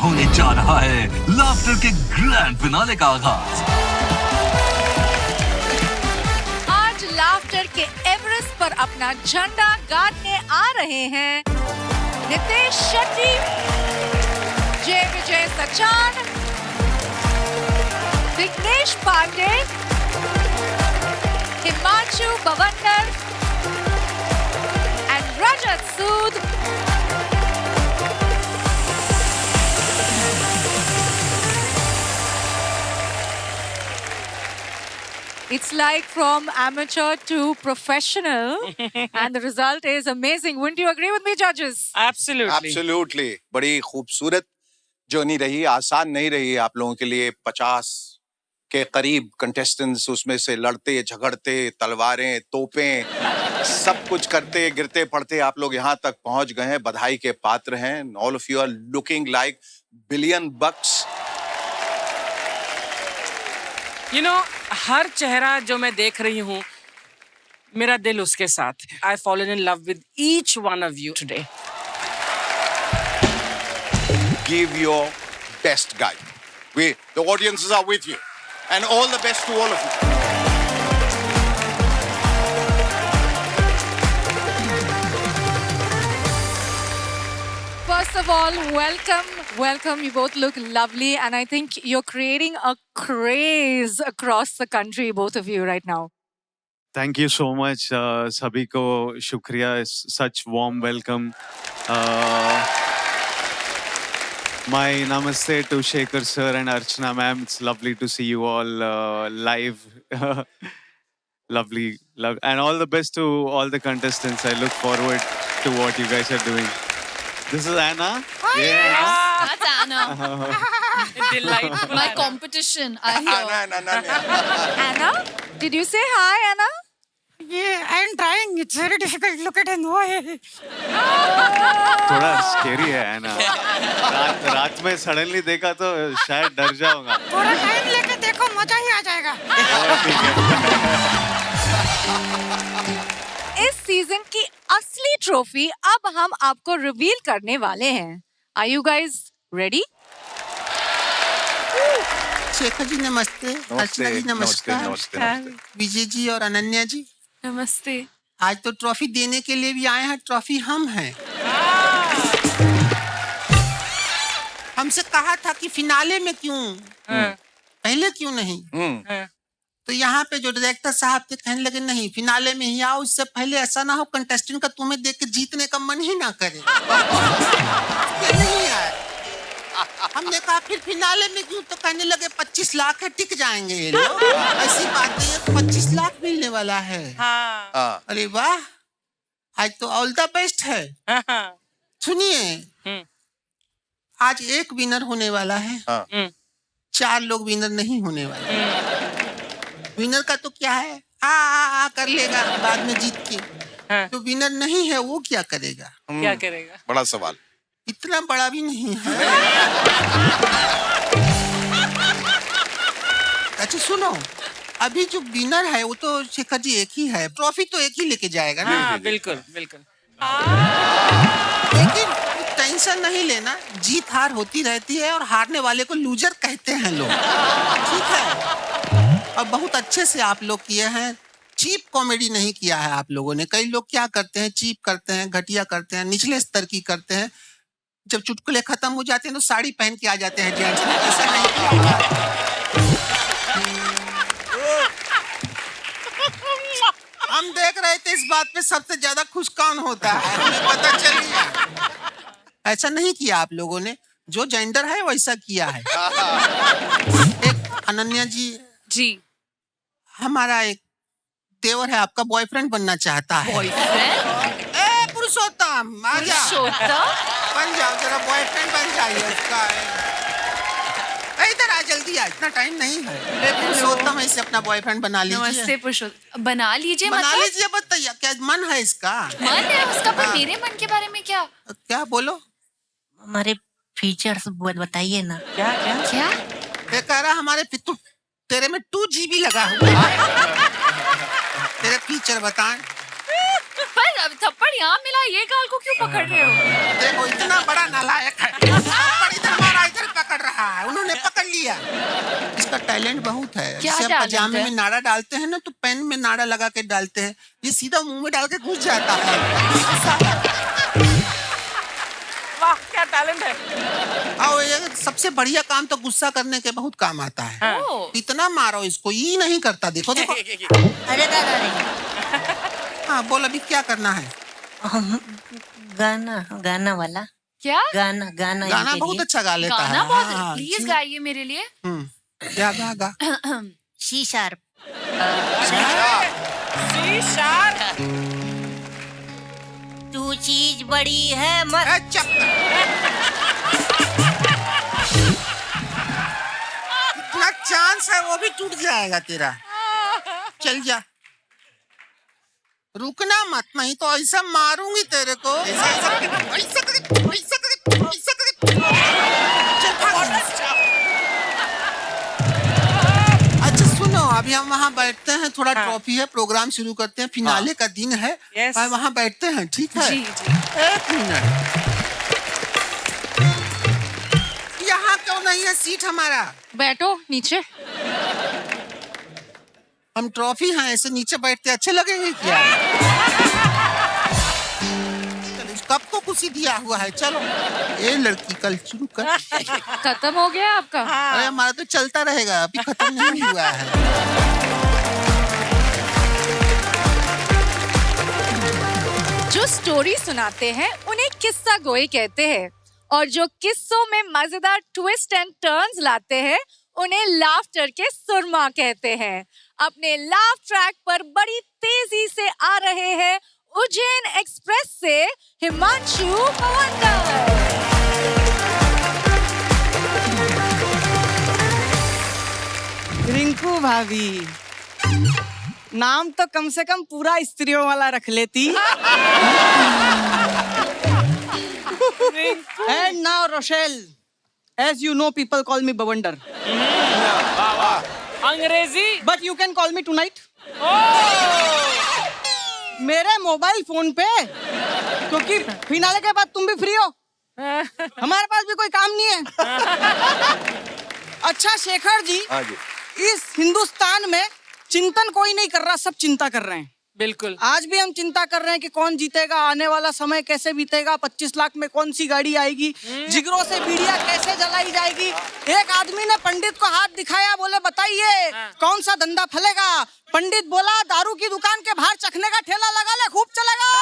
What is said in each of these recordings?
होने जा रहा है लाफ्टर के ग्रैंड फिनाले का आगाज। आज लाफ्टर के एवरेस्ट पर अपना झंडा गाड़ने आ रहे हैं नितेश शेट्टी, जय विजय सचान, विघ्नेश पांडे, हिमांशु बवंडर and Rajat Sood. It's like from amateur to professional, and the result is amazing. Wouldn't you agree with me, judges? Absolutely. बड़ी खूबसूरत जर्नी रही, आसान नहीं रही आप लोगों के लिए। 50 के करीब कंटेस्टेंट्स उसमें से लड़ते झगड़ते, तलवारें तोपें सब कुछ करते गिरते पड़ते आप लोग यहाँ तक पहुंच गए हैं। बधाई के पात्र हैं। All of you are looking like $1 billion. You know, हर चेहरा जो मैं देख रही हूँ, मेरा दिल उसके साथ। I've fallen in love with each one of you today. Give your best, guys. The audiences are with you, and all the best to all of you. First of all, welcome. You both look lovely, and I think you're creating a craze across the country, both of you, right now. Thank you so much, सभी को शुक्रिया. Such warm welcome. My namaste to Shekhar sir and Archana ma'am. It's lovely to see you all live. Lovely, and all the best to all the contestants. I look forward to what you guys are doing. This is Anna. That's Anna. Delightful. My competition. I hear. Anna, did you say hi, Anna? Yeah, I'm trying. It's very difficult. Look at it. No. थोड़ा scary है Anna. रात में suddenly देखा तो शायद डर जाऊंगा. थोड़ा टाइम लेके देखो, मजा ही आ जाएगा. इस सीजन की असली ट्रॉफी अब हम आपको रिवील करने वाले हैं. Are you guys ready? Shekhar ji नमस्ते, अर्चना जी नमस्कार, विजय जी और अनन्या जी नमस्ते. आज तो ट्रॉफी देने के लिए भी आए हैं. ट्रॉफी हम हैं. हमसे कहा था कि फिनाले में क्यों, पहले क्यों नहीं. तो यहाँ पे जो डायरेक्टर साहब थे कहने लगे नहीं, फिनाले में ही आओ. इससे पहले ऐसा ना हो कंटेस्टेंट का तुम्हें देख के जीतने का मन ही ना करे. नहीं यार, हमने कहा फिर फिनाले में क्यों, तो कहने लगे 25 लाख है, टिक जाएंगे ये लोग. ऐसी बात नहीं है, 25 लाख मिलने वाला है. अरे वाह, आज तो ऑल द बेस्ट है. सुनिए, आज एक विनर होने वाला है, 4 लोग विनर नहीं होने वाले. विनर का तो क्या है, आ कर लेगा बाद में जीत के. जो विनर नहीं है वो क्या करेगा. क्या करेगा? बड़ा सवाल. इतना बड़ा भी नहीं है. अच्छा सुनो, अभी जो विनर है वो तो शेखर जी एक ही है. ट्रॉफी तो एक ही लेके जाएगा ना. हाँ, बिल्कुल. लेकिन टेंशन नहीं लेना, जीत हार होती रहती है और हारने वाले को लूजर कहते हैं लोग. ठीक है, और बहुत अच्छे से आप लोग किए हैं. चीप कॉमेडी नहीं किया है आप लोगों ने. कई लोग क्या करते हैं, चीप करते हैं, घटिया करते हैं, निचले स्तर की करते हैं. जब चुटकुले खत्म हो जाते हैं तो साड़ी पहन के आ जाते हैं जेंट्स. ऐसा नहीं किया. हम देख रहे थे इस बात पे सबसे ज्यादा खुश कौन होता है, हमें पता चल गया. ऐसा नहीं किया आप लोगों ने. जो जेंडर है वैसा किया है. एक अनन्या जी, हमारा एक देवर है, आपका बॉयफ्रेंड बनना चाहता है. बॉयफ्रेंड? पुरुषोत्तम, आ जाओ. बन जाओ, जरा बॉयफ्रेंड बन जाइए उसका. इधर आ, जल्दी आ, इतना टाइम नहीं है. पुरुषोत्तम ऐसे अपना बॉयफ्रेंड बना लीजिए. नमस्ते पुरुषोत्तम. बना लीजिए. बना मतलब लीजिए. बताइए क्या मन है इसका. मन है उसका, पर मेरे मन के बारे में क्या. क्या बोलो. हमारे फीचर्स बताइए ना. क्या? ये कह रहा हमारे तेरे में 2 GB लगा हुआ है. तेरे फीचर बताएं. पर अब थप्पड़ यहाँ मिला, ये गाल को क्यों पकड़ रहे हो. देखो इतना बड़ा नालायक है. थप्पड़ इधर मारा, इधर टैलेंट बहुत है। क्या जैसे हम talent पजामे है? में नाड़ा डालते हैं ना, तो पेन में नाड़ा लगा के डालते हैं, ये सीधा मुंह में डाल के घुस जाता है। वाह क्या टैलेंट है। और ये सबसे बढ़िया काम तो गुस्सा करने के बहुत काम आता है। ओह, इतना मारो इसको, ये नहीं करता, देखो देखो। अरे दादा रे, हाँ बोल, अभी क्या करना है? गाना वाला क्या गाना गाना इनके बहुत लिए। अच्छा गा लेता है। गाना बहुत हाँ, प्लीज गाइए मेरे लिए। क्या गा गा। C sharp. C sharp. तू चीज बड़ी है मत। अच्छा, इतना चांस है वो भी टूट जाएगा तेरा। चल जा, रुकना मत, नहीं तो ऐसा मारूंगी तेरे को। अच्छा सुनो, अभी हम वहाँ बैठते हैं, थोड़ा ट्रॉफी है, प्रोग्राम शुरू करते हैं, फिनाले का दिन है। Yes. वहाँ बैठते हैं, ठीक है? जी जी। 1 मिनट, यहाँ क्यों नहीं है सीट हमारा? बैठो नीचे। हम ट्रॉफी हैं, ऐसे नीचे बैठते अच्छे लगेंगे क्या? चलो, इस कप को कुछ ही दिया हुआ है, चलो। ये लड़की कल शुरू कर। खत्म हो गया आपका? अरे हमारा तो चलता रहेगा, अभी खत्म नहीं हुआ है। जो स्टोरी सुनाते हैं उन्हें किस्सा गोई कहते हैं, और जो किस्सों में मजेदार ट्विस्ट एंड टर्न्स लाते हैं उन्हें लाफ्टर के सुरमा कहते हैं। अपने लाफ ट्रैक पर बड़ी तेजी से आ रहे हैं उज्जैन एक्सप्रेस से हिमांशु पवनकर। रिंकू भाभी, नाम तो कम से कम पूरा स्त्रियों वाला रख लेती। And now Rochelle, as you know people call me बवंडर, अंग्रेजी। but you can call me tonight. मेरे मोबाइल फोन पे, क्योंकि फिनाले के बाद तुम भी फ्री हो, हमारे पास भी कोई काम नहीं है। अच्छा शेखर जी, हाँ जी। इस हिंदुस्तान में चिंतन कोई नहीं कर रहा, सब चिंता कर रहे हैं। बिल्कुल। आज भी हम चिंता कर रहे हैं कि कौन जीतेगा, आने वाला समय कैसे बीतेगा, 25 लाख में कौन सी गाड़ी आएगी, जिगरों से बीड़ियां कैसे जलाई जाएगी। एक आदमी ने पंडित को हाथ दिखाया, बोले बताइए कौन सा धंधा फलेगा। पंडित बोला दारू की दुकान के बाहर चखने का ठेला लगा ले, खूब चलेगा।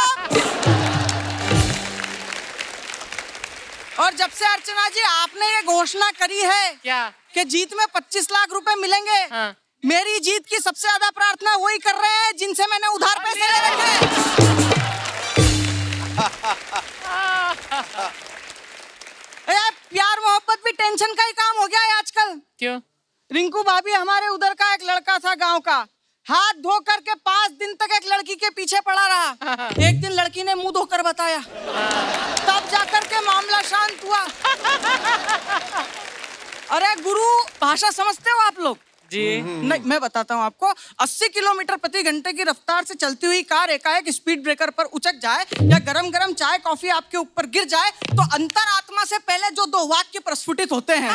और जब से अर्चना जी आपने ये घोषणा करी है क्या? कि जीत में 25 लाख रुपए मिलेंगे, मेरी जीत की सबसे ज्यादा प्रार्थना वही कर रहे हैं जिनसे मैंने उधार पैसे ले रखे। प्यार मोहब्बत भी टेंशन का ही काम हो गया है आजकल। क्यों? रिंकू भाभी, हमारे उधर का एक लड़का था गांव का, हाथ धो करके 5 दिन तक एक लड़की के पीछे पड़ा रहा। एक दिन लड़की ने मुंह धोकर बताया, तब जाकर के मामला शांत हुआ। अरे गुरु, भाषा समझते हो आप लोग? जी नहीं, मैं बताता हूँ आपको। 80 किलोमीटर प्रति घंटे की रफ्तार से चलती हुई कार एकाएक स्पीड ब्रेकर पर उचक जाए, या गरम गरम चाय कॉफी आपके ऊपर गिर जाए, तो अंतर आत्मा से पहले जो 2 वाक्य प्रस्फुटित होते हैं,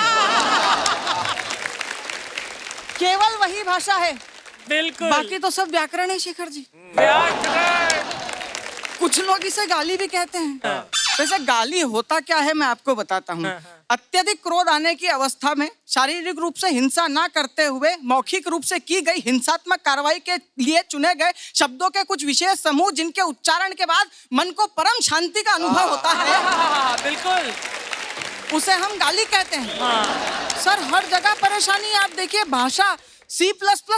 केवल वही भाषा है। बिल्कुल। बाकी तो सब व्याकरण है शेखर जी। कुछ लोग इसे गाली भी कहते हैं। वैसे गाली होता क्या है मैं आपको बताता हूँ। अत्यधिक क्रोध आने की अवस्था में शारीरिक रूप से हिंसा ना करते हुए मौखिक रूप से की गई हिंसात्मक कार्रवाई के लिए चुने गए शब्दों के कुछ विशेष समूह, जिनके उच्चारण के बाद मन को परम शांति का अनुभव होता है, बिल्कुल, उसे हम गाली कहते हैं। सर, हर जगह परेशानी है। आप देखिए, भाषा C++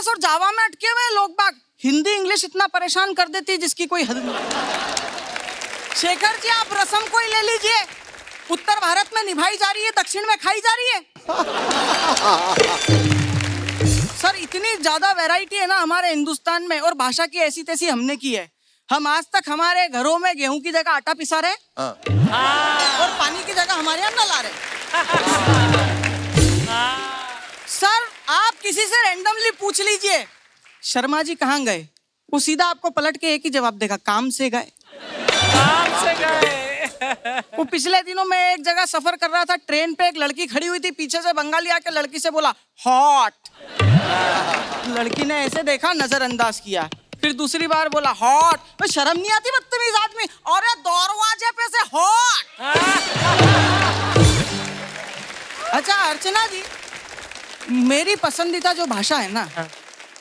और जावा में अटके हुए लोग बाग, हिंदी इंग्लिश इतना परेशान कर देती है जिसकी कोई हद नहीं। शेखर जी, आप रसम कोई ले लीजिए, उत्तर भारत में निभाई जा रही है, दक्षिण में खाई जा रही है। सर, इतनी ज्यादा वैरायटी है ना हमारे हिंदुस्तान में, और भाषा की ऐसी तैसी हमने की है। हम आज तक हमारे घरों में गेहूं की जगह आटा पिसा रहे और पानी की जगह हमारे यहाँ नल आ रहे। सर, आप किसी से रैंडमली पूछ लीजिए शर्मा जी कहाँ गए, वो सीधा आपको पलट के एक ही जवाब देगा, काम से गए। काम से गए। वो पिछले दिनों में एक जगह सफर कर रहा था, ट्रेन पे एक लड़की खड़ी हुई थी, पीछे से बंगाली आके लड़की से बोला हॉट। लड़की ने ऐसे देखा, नजरअंदाज किया, फिर दूसरी बार बोला हॉट। तो शर्म नहीं आती बदतमीज आदमी? अरे दरवाजे पे से हॉट। अच्छा अर्चना जी, मेरी पसंदीदा जो भाषा है ना,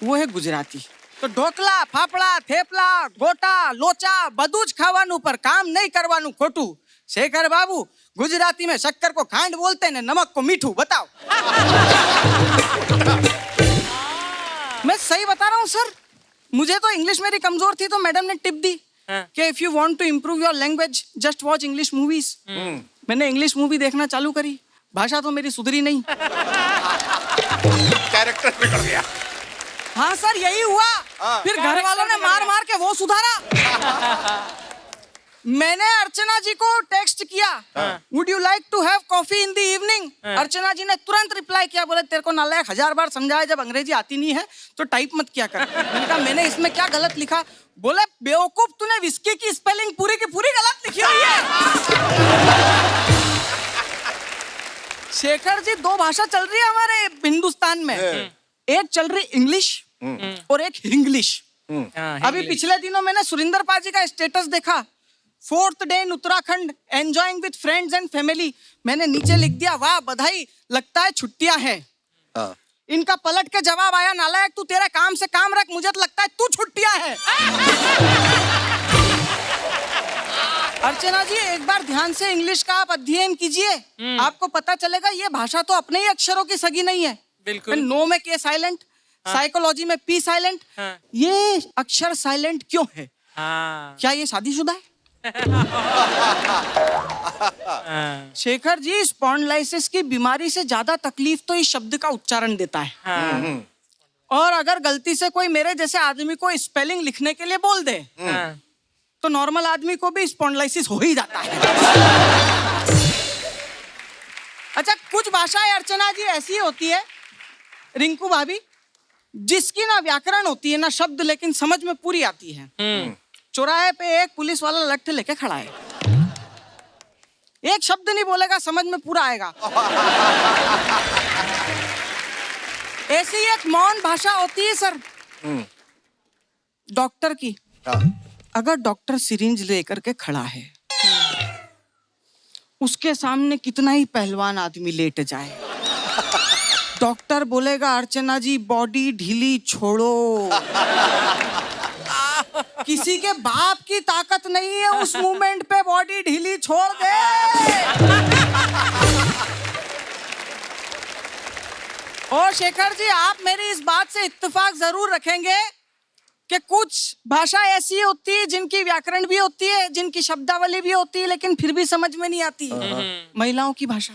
वो है गुजराती। तो ढोकला, फाफड़ा, थेपला, गोटा, लोचा બધું જ ખાવાનું पर काम नहीं करवाનું खोटू। शेखर बाबू, गुजराती में शक्कर को खांड बोलते हैं, नमक को मीठू। बताओ। मैं सही बता रहा हूँ सर। मुझे तो इंग्लिश मेरी कमजोर थी, तो मैडम ने टिप दी कि if you want to improve your language just watch English movies. मैंने इंग्लिश मूवी देखना चालू करी, भाषा तो मेरी सुधरी नहीं। कैरेक्टर बिगड़ गया। हाँ सर, यही हुआ। फिर घर वालों ने मार मार के वो सुधारा। मैंने अर्चना जी को टेक्स्ट किया, would you like to have coffee in the evening? Archana ji ने तुरंत रिप्लाई किया, बोले तेरे को नालायक 1000 बार समझाया, जब अंग्रेजी आती नहीं है तो टाइप मत किया कर। मैंने कहा मैंने इसमें क्या गलत लिखा? बोले बेवकूफ, तूने विस्की की स्पेलिंग पूरी की पूरी गलत लिखी हुई है। शेखर जी, 2 भाषा चल रही है हमारे हिंदुस्तान में। एक चल रही इंग्लिश और एक हिंग्लिश। अभी पिछले दिनों मैंने सुरिंदर पाजी का स्टेटस देखा, 4th day in Uttarakhand, enjoying with friends and family. मैंने नीचे लिख दिया, वाह बधाई, लगता है छुट्टियां हैं। इनका पलट के जवाब आया, नालायक तू तेरे काम से काम रख, मुझे तो लगता है तू छुट्टियां है। अर्चना जी, एक बार ध्यान से इंग्लिश का आप अध्ययन कीजिए, आपको पता चलेगा ये भाषा तो अपने ही अक्षरों की सगी नहीं है। बिल्कुल। नो में के साइलेंट, साइकोलॉजी में पी साइलेंट। ये अक्षर साइलेंट क्यों है? क्या ये शादीशुदा है? शेखर जी, स्पॉन्डिलाइसिस की बीमारी से ज्यादा तकलीफ तो इस शब्द का उच्चारण देता है। और अगर गलती से कोई मेरे जैसे आदमी को स्पेलिंग लिखने के लिए बोल दे, तो नॉर्मल आदमी को भी स्पॉन्डिलाइसिस हो ही जाता है। अच्छा, कुछ भाषाएं अर्चना जी ऐसी होती है, रिंकू भाभी, जिसकी ना व्याकरण होती है ना शब्द, लेकिन समझ में पूरी आती है। चौराहे पे एक पुलिस वाला लट्ठ लेके खड़ा है, एक शब्द नहीं बोलेगा, समझ में पूरा आएगा। ऐसी एक मौन भाषा होती है सर, डॉक्टर की। अगर डॉक्टर सिरिंज लेकर के खड़ा है, उसके सामने कितना ही पहलवान आदमी लेट जाए, डॉक्टर बोलेगा अर्चना जी बॉडी ढीली छोड़ो। किसी के बाप की ताकत नहीं है उस मूवमेंट पे बॉडी ढीली छोड़ दे। और शेखर जी, आप मेरी इस बात से इत्तेफाक जरूर रखेंगे कि कुछ भाषा ऐसी होती है जिनकी व्याकरण भी होती है, जिनकी शब्दावली भी होती है, लेकिन फिर भी समझ में नहीं आती। महिलाओं की भाषा।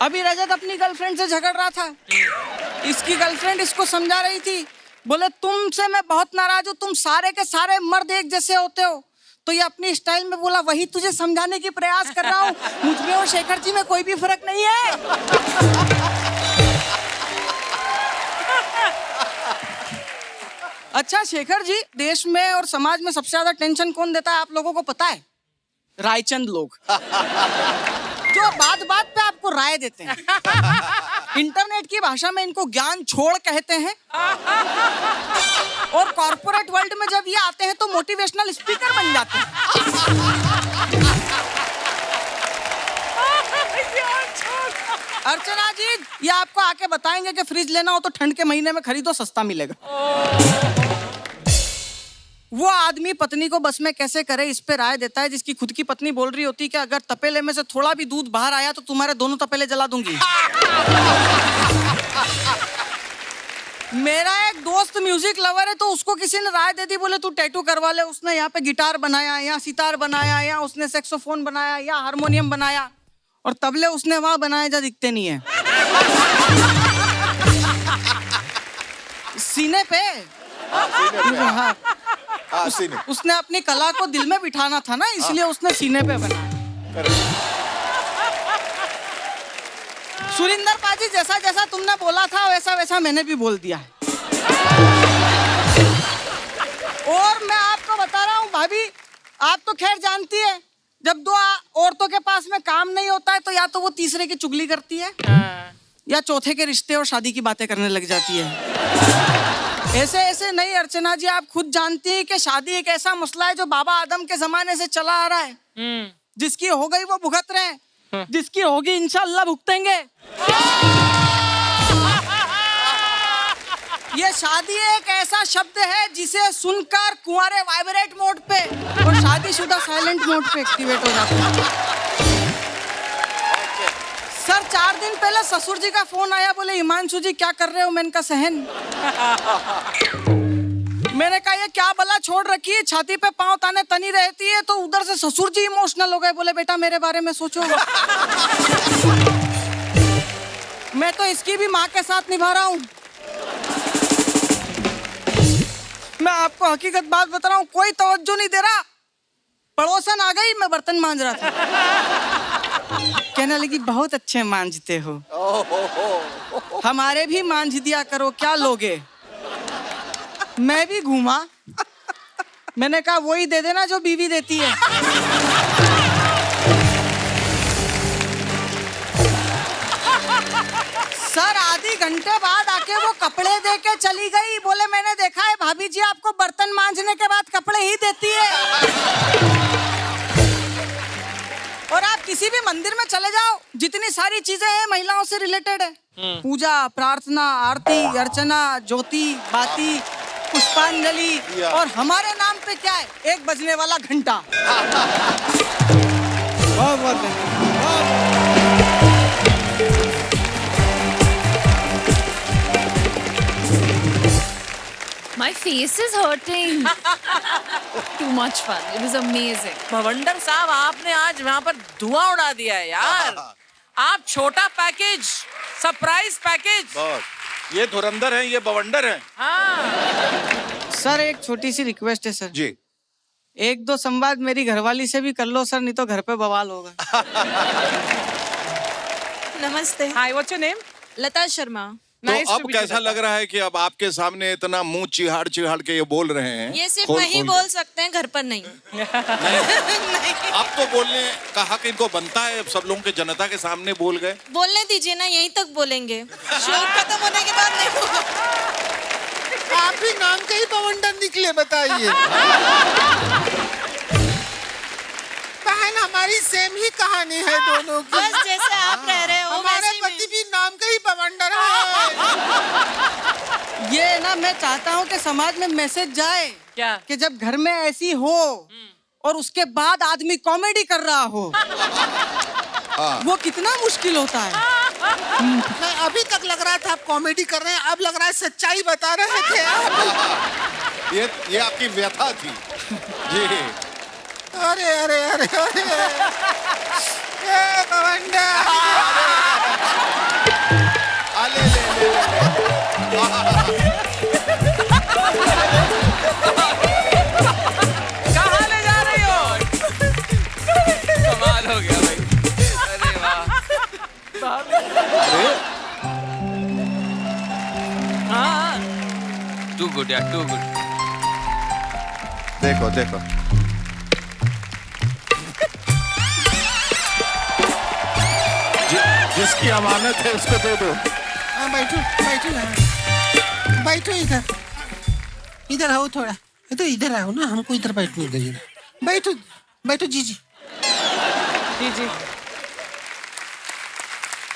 अभी रजत अपनी गर्लफ्रेंड से झगड़ रहा था, इसकी गर्लफ्रेंड इसको समझा रही थी, बोले तुमसे मैं बहुत नाराज हूँ, तुम सारे के सारे मर्द एक जैसे होते हो। तो ये अपनी स्टाइल में बोला, वही तुझे समझाने की प्रयास कर रहा हूँ, मुझ में और शेखर जी में कोई भी फर्क नहीं है। अच्छा शेखर जी, देश में और समाज में सबसे ज्यादा टेंशन कौन देता है आप लोगों को पता है? रायचंद लोग, जो बात बात पे आपको राय देते हैं। इंटरनेट की भाषा में इनको ज्ञान छोड़ कहते हैं, और कॉर्पोरेट वर्ल्ड में जब ये आते हैं तो मोटिवेशनल स्पीकर बन जाते हैं। अर्चना जी, ये आपको आके बताएंगे कि फ्रिज लेना हो तो ठंड के महीने में खरीदो, सस्ता मिलेगा। वो आदमी पत्नी को बस में कैसे करे, इस पे राय देता है, जिसकी खुद की पत्नी बोल रही होती कि अगर तपेले में से थोड़ा भी दूध बाहर आया तो तुम्हारे दोनों तपेले जला दूंगी। मेरा एक दोस्त म्यूजिक लवर है, तो उसको किसी ने राय दे दी, बोले तू टैटू करवा ले। उसने यहाँ पे गिटार बनाया, यहाँ सितार बनाया, यहाँ उसने सेक्सोफोन बनाया, यहाँ हारमोनियम बनाया, और तबले उसने वहां बनाए जहाँ दिखते नहीं है। सीने पे। हाँ, उसने अपनी कला को दिल में बिठाना था ना, इसलिए उसने सीने पे बनाया। सुरिंदर पाजी, जैसा जैसा तुमने बोला था वैसा वैसा मैंने भी बोल दिया है। और मैं आपको बता रहा हूँ भाभी, आप तो खैर जानती है, जब 2 औरतों के पास में काम नहीं होता है तो या तो वो तीसरे की चुगली करती है, या चौथे के रिश्ते और शादी की बातें करने लग जाती है। ऐसे ऐसे नहीं अर्चना जी, आप खुद जानती हैं कि शादी एक ऐसा मसला है जो बाबा आदम के जमाने से चला आ रहा है। जिसकी हो गई वो भुगत रहे हैं, जिसकी होगी इंशाल्लाह भुगतेंगे। ये शादी एक ऐसा शब्द है जिसे सुनकर कुंवारे वाइब्रेट मोड पे और शादीशुदा साइलेंट मोड पे एक्टिवेट हो जाते हैं। सर 4 दिन पहले ससुर जी का फोन आया, बोले हिमांशु जी क्या कर रहे हो? मैंने कहा सहन। मैंने कहा ये क्या बला छोड़ रखी है, छाती पे पांव ताने तनी रहती है। तो उधर से ससुर जी इमोशनल हो गए, बोले बेटा मेरे बारे में सोचो। मैं तो इसकी भी माँ के साथ निभा रहा हूँ। मैं आपको हकीकत बात बता रहा हूँ, कोई तवज्जो नहीं दे रहा। पड़ोसन आ गई, मैं बर्तन मांज रहा था। कहने लगी बहुत अच्छे मांजते हो, हमारे भी मांझ दिया करो, क्या लोगे? मैं भी घूमा, मैंने कहा वही दे देना जो बीवी देती है। सर आधी घंटे बाद आके वो कपड़े दे के चली गई, बोले मैंने देखा है भाभी जी आपको बर्तन मांजने के बाद कपड़े ही देती है। और आप किसी भी मंदिर में चले जाओ, जितनी सारी चीजें हैं महिलाओं से रिलेटेड है। पूजा, प्रार्थना, आरती, अर्चना, ज्योति, बाती, पुष्पांजलि, और हमारे नाम पे क्या है? एक बजने वाला घंटा। बहुत बहुत धन्यवाद। My face is hurting. Too much fun. It was amazing. भवंडर साहब, आपने आज वहाँ पर धुआं उड़ा दिया है यार। आप छोटा पैकेज, सरप्राइज पैकेज। बहुत। ये धुरंधर है, ये बवंडर है। हाँ। सर एक छोटी सी रिक्वेस्ट है सर जी। 1-2 संवाद मेरी घरवाली से भी कर लो सर, नहीं तो घर पे बवाल होगा। नमस्ते। Hi, what's your name? लता शर्मा। तो Nice to अब meet you, कैसा लग रहा है कि अब आपके सामने इतना मुंह चिहाड़ चिहाड़ के ये बोल रहे हैं? ये सिर्फ खोल वही खोल बोल सकते हैं, घर पर नहीं। अब तो बोलने का हक इनको बनता है, अब सब लोगों के जनता के सामने बोल गए। बोलने दीजिए ना, यहीं तक बोलेंगे। शो खत्म होने के बाद नहीं होगा। आप भी नाम के ही बवंडर निकले, बताइए। बहन हमारी सेम ही कहानी है दोनों की। बस जैसे आप रह रहे हो हमारे वैसे ही पति भी नाम के ही बवंडर है। ये ना मैं चाहता हूँ कि समाज में मैसेज जाए क्या? कि जब घर में ऐसी हो और उसके बाद आदमी कॉमेडी कर रहा हो, वो कितना मुश्किल होता है। नहीं, अभी तक लग रहा था आप कॉमेडी कर रहे हैं, अब लग रहा है सच्चाई बता रहे थे आप। ये आपकी व्यथा थी जी। अरे अरे अरे अरे ए बवंडर। ले ले ले कहाँ ले जा रही हो? कमाल हो गया भाई। अरे वाह। हाँ। Too good यार, too good. देखो देखो, जिसकी अमानत है उसको दे दो। बैठो बैठो यहाँ। बैठो इधर, इधर आओ थोड़ा। तो इधर आओ ना, हमको इधर बैठने दीजिए। बैठो बैठो जी जी। जी जी।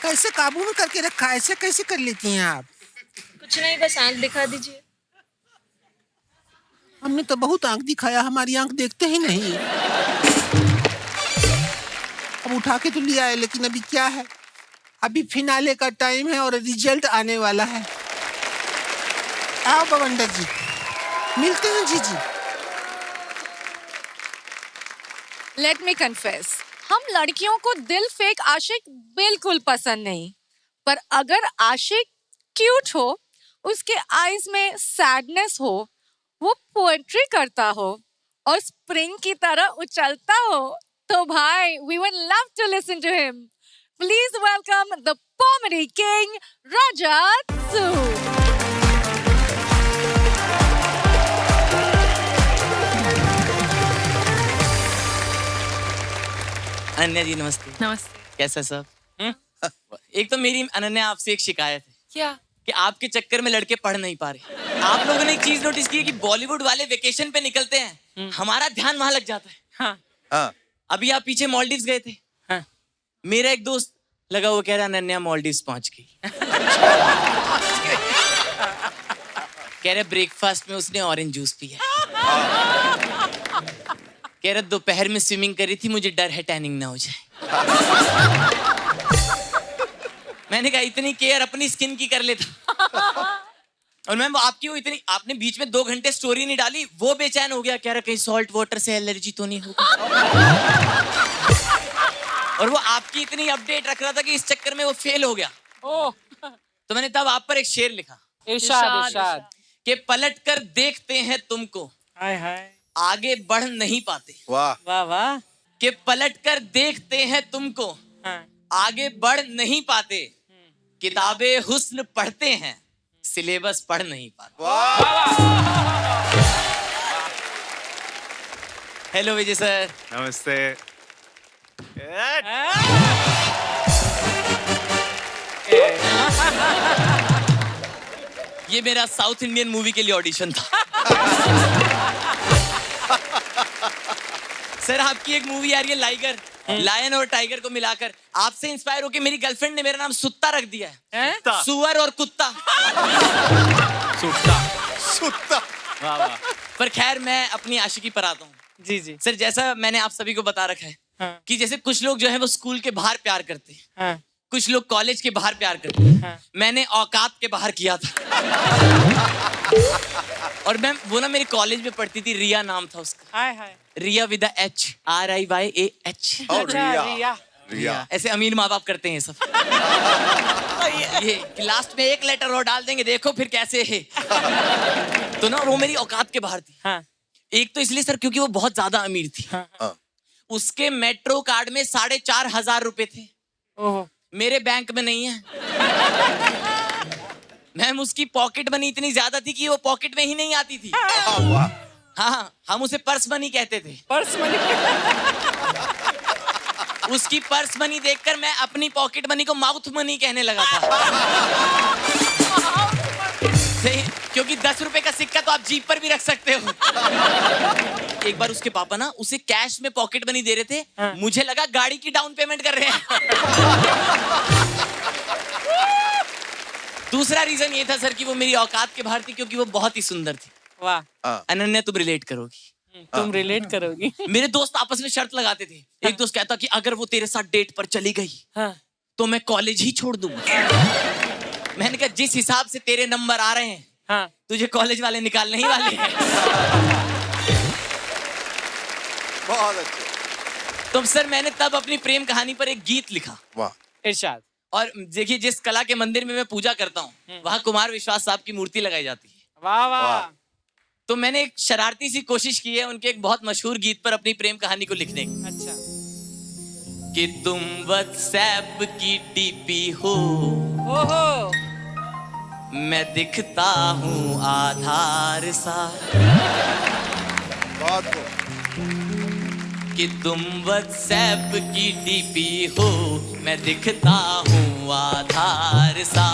कैसे काबू में करके रखा है? ऐसे कैसे कर लेती हैं आप? कुछ नहीं, बस आंख दिखा दीजिए। हमने तो बहुत आंख दिखाया, हमारी आंख देखते ही नहीं। अब उठा के तो लिया है, लेकिन अभी क्या है, अभी फिनाले का टाइम है और रिजल्ट आने वाला है। आओ बवंडर जी, मिलते हैं जी जी। लेट मी कन्फेस, हम लड़कियों को दिल फेक आशिक बिल्कुल पसंद नहीं, पर अगर आशिक क्यूट हो, उसके आईज में सैडनेस हो, वो पोएट्री करता हो और स्प्रिंग की तरह उछलता हो, तो भाई we would love to listen to him. Please welcome the comedy king Rajat Sood. Anya ji नमस्ते। नमस्ते। कैसा सब? एक तो मेरी अनन्या आपसे एक शिकायत है क्या? कि आपके चक्कर में लड़के पढ़ नहीं पा रहे। आप लोगों ने एक चीज नोटिस की है कि बॉलीवुड वाले वेकेशन पे निकलते हैं, हमारा ध्यान वहां लग जाता है। हाँ। हाँ अभी आप पीछे मालदीव्स गए थे, हाँ। मेरा एक दोस्त लगा वो कह रहा अनन्या मालदीव्स पहुंच गई। कह रहे ब्रेकफास्ट में उसने ऑरेंज जूस पिया। कह रहे दोपहर में स्विमिंग करी थी, मुझे डर है टैनिंग ना हो जाए। मैंने कहा इतनी केयर अपनी स्किन की कर लेता। और मैम आपकी वो इतनी, आपने बीच में 2 घंटे स्टोरी नहीं डाली, वो बेचैन हो गया, कह रहा कहीं सॉल्ट वाटर से एलर्जी तो नहीं होगा। और वो आपकी इतनी अपडेट रख रहा था कि इस चक्कर में वो फेल हो गया। ओह, तो मैंने तब आप पर एक शेर लिखा, इरशाद इरशाद कि पलट कर देखते हैं तुमको, हाय हाय, आगे बढ़ नहीं पाते। वाह वाह वाह। कि पलट कर देखते हैं तुमको, हाँ। आगे बढ़ नहीं पाते। किताबें हुस्न पढ़ते हैं, सिलेबस पढ़ नहीं पाते। हेलो विजय सर। नमस्ते। ये मेरा साउथ इंडियन मूवी के लिए ऑडिशन था। सर आपकी एक मूवी आ रही है लाइगर, लायन और टाइगर को मिलाकर आपसे इंस्पायर होकर मेरी गर्लफ्रेंड ने मेरा नाम सुत्ता रख दिया है। सुअर और कुत्ता। सुत्ता। वाह वाह। पर खैर मैं अपनी आशिकी पर आता हूँ। जी जी। सर जैसा मैंने आप सभी को बता रखा है, हाँ। कि जैसे कुछ लोग जो है वो स्कूल के बाहर प्यार करते हैं, हाँ। कुछ लोग कॉलेज के बाहर प्यार करते हैं। हाँ। मैंने औकात के बाहर किया था। और मैम वो ना मेरी कॉलेज में पढ़ती थी, रिया नाम था उसका। हाय हाय। रिया विद H, RIYAH। Oh, अच्छा, रिया। रिया। ऐसे अमीर माँ बाप करते हैं सब। ये कि लास्ट में एक लेटर और डाल देंगे, देखो फिर कैसे है। तो ना वो मेरी औकात के बाहर थी। हाँ। एक तो इसलिए सर क्योंकि वो बहुत ज्यादा अमीर थी। हाँ। उसके मेट्रो कार्ड में 4,500 रुपए थे, ओह, मेरे बैंक में नहीं है। मैम उसकी पॉकेट मनी इतनी ज्यादा थी कि वो पॉकेट में ही नहीं आती थी। वाह। हाँ, हम उसे पर्स मनी कहते थे। Purse money. उसकी पर्स मनी देखकर मैं अपनी पॉकेट मनी को माउथ मनी कहने लगा था। नहीं, क्योंकि 10 रुपए का सिक्का तो आप जीप पर भी रख सकते हो। एक बार उसके पापा ना उसे कैश में पॉकेट मनी दे रहे थे। हाँ। मुझे लगा गाड़ी की डाउन पेमेंट कर रहे हैं। दूसरा रीजन ये था सर कि वो मेरी औकात के बाहर थी क्योंकि वो बहुत ही सुंदर थी। वाह। अनन्या तुम रिलेट करोगी। तुम रिलेट करोगी। मेरे दोस्त आपस में शर्त लगाते थे। एक दोस्त कहता कि अगर वो तेरे साथ डेट पर चली गई हाँ। तो मैं कॉलेज ही छोड़ दूंगा। मैंने कहा जिस हिसाब से तेरे नंबर आ रहे हैं, हाँ। तुझे कॉलेज वाले निकालने ही वाले हैं। बहुत अच्छे। तो सर मैंने तब अपनी प्रेम कहानी पर एक गीत लिखा। वाह। इरशाद। और देखिए जिस कला के मंदिर में मैं पूजा करता हूँ वहां कुमार विश्वास साहब की मूर्ति लगाई जाती है। वाह वाह। तो मैंने एक शरारती सी कोशिश की है उनके एक बहुत मशहूर गीत पर अपनी प्रेम कहानी को लिखने की। अच्छा। कि तुम व्हाट्सएप की डीपी हो, ओहो। मैं दिखता हूँ आधार सा। बहुत खूब। कि तुम व्हाट्सएप की डीपी हो, मैं दिखता हूँ आधार सा।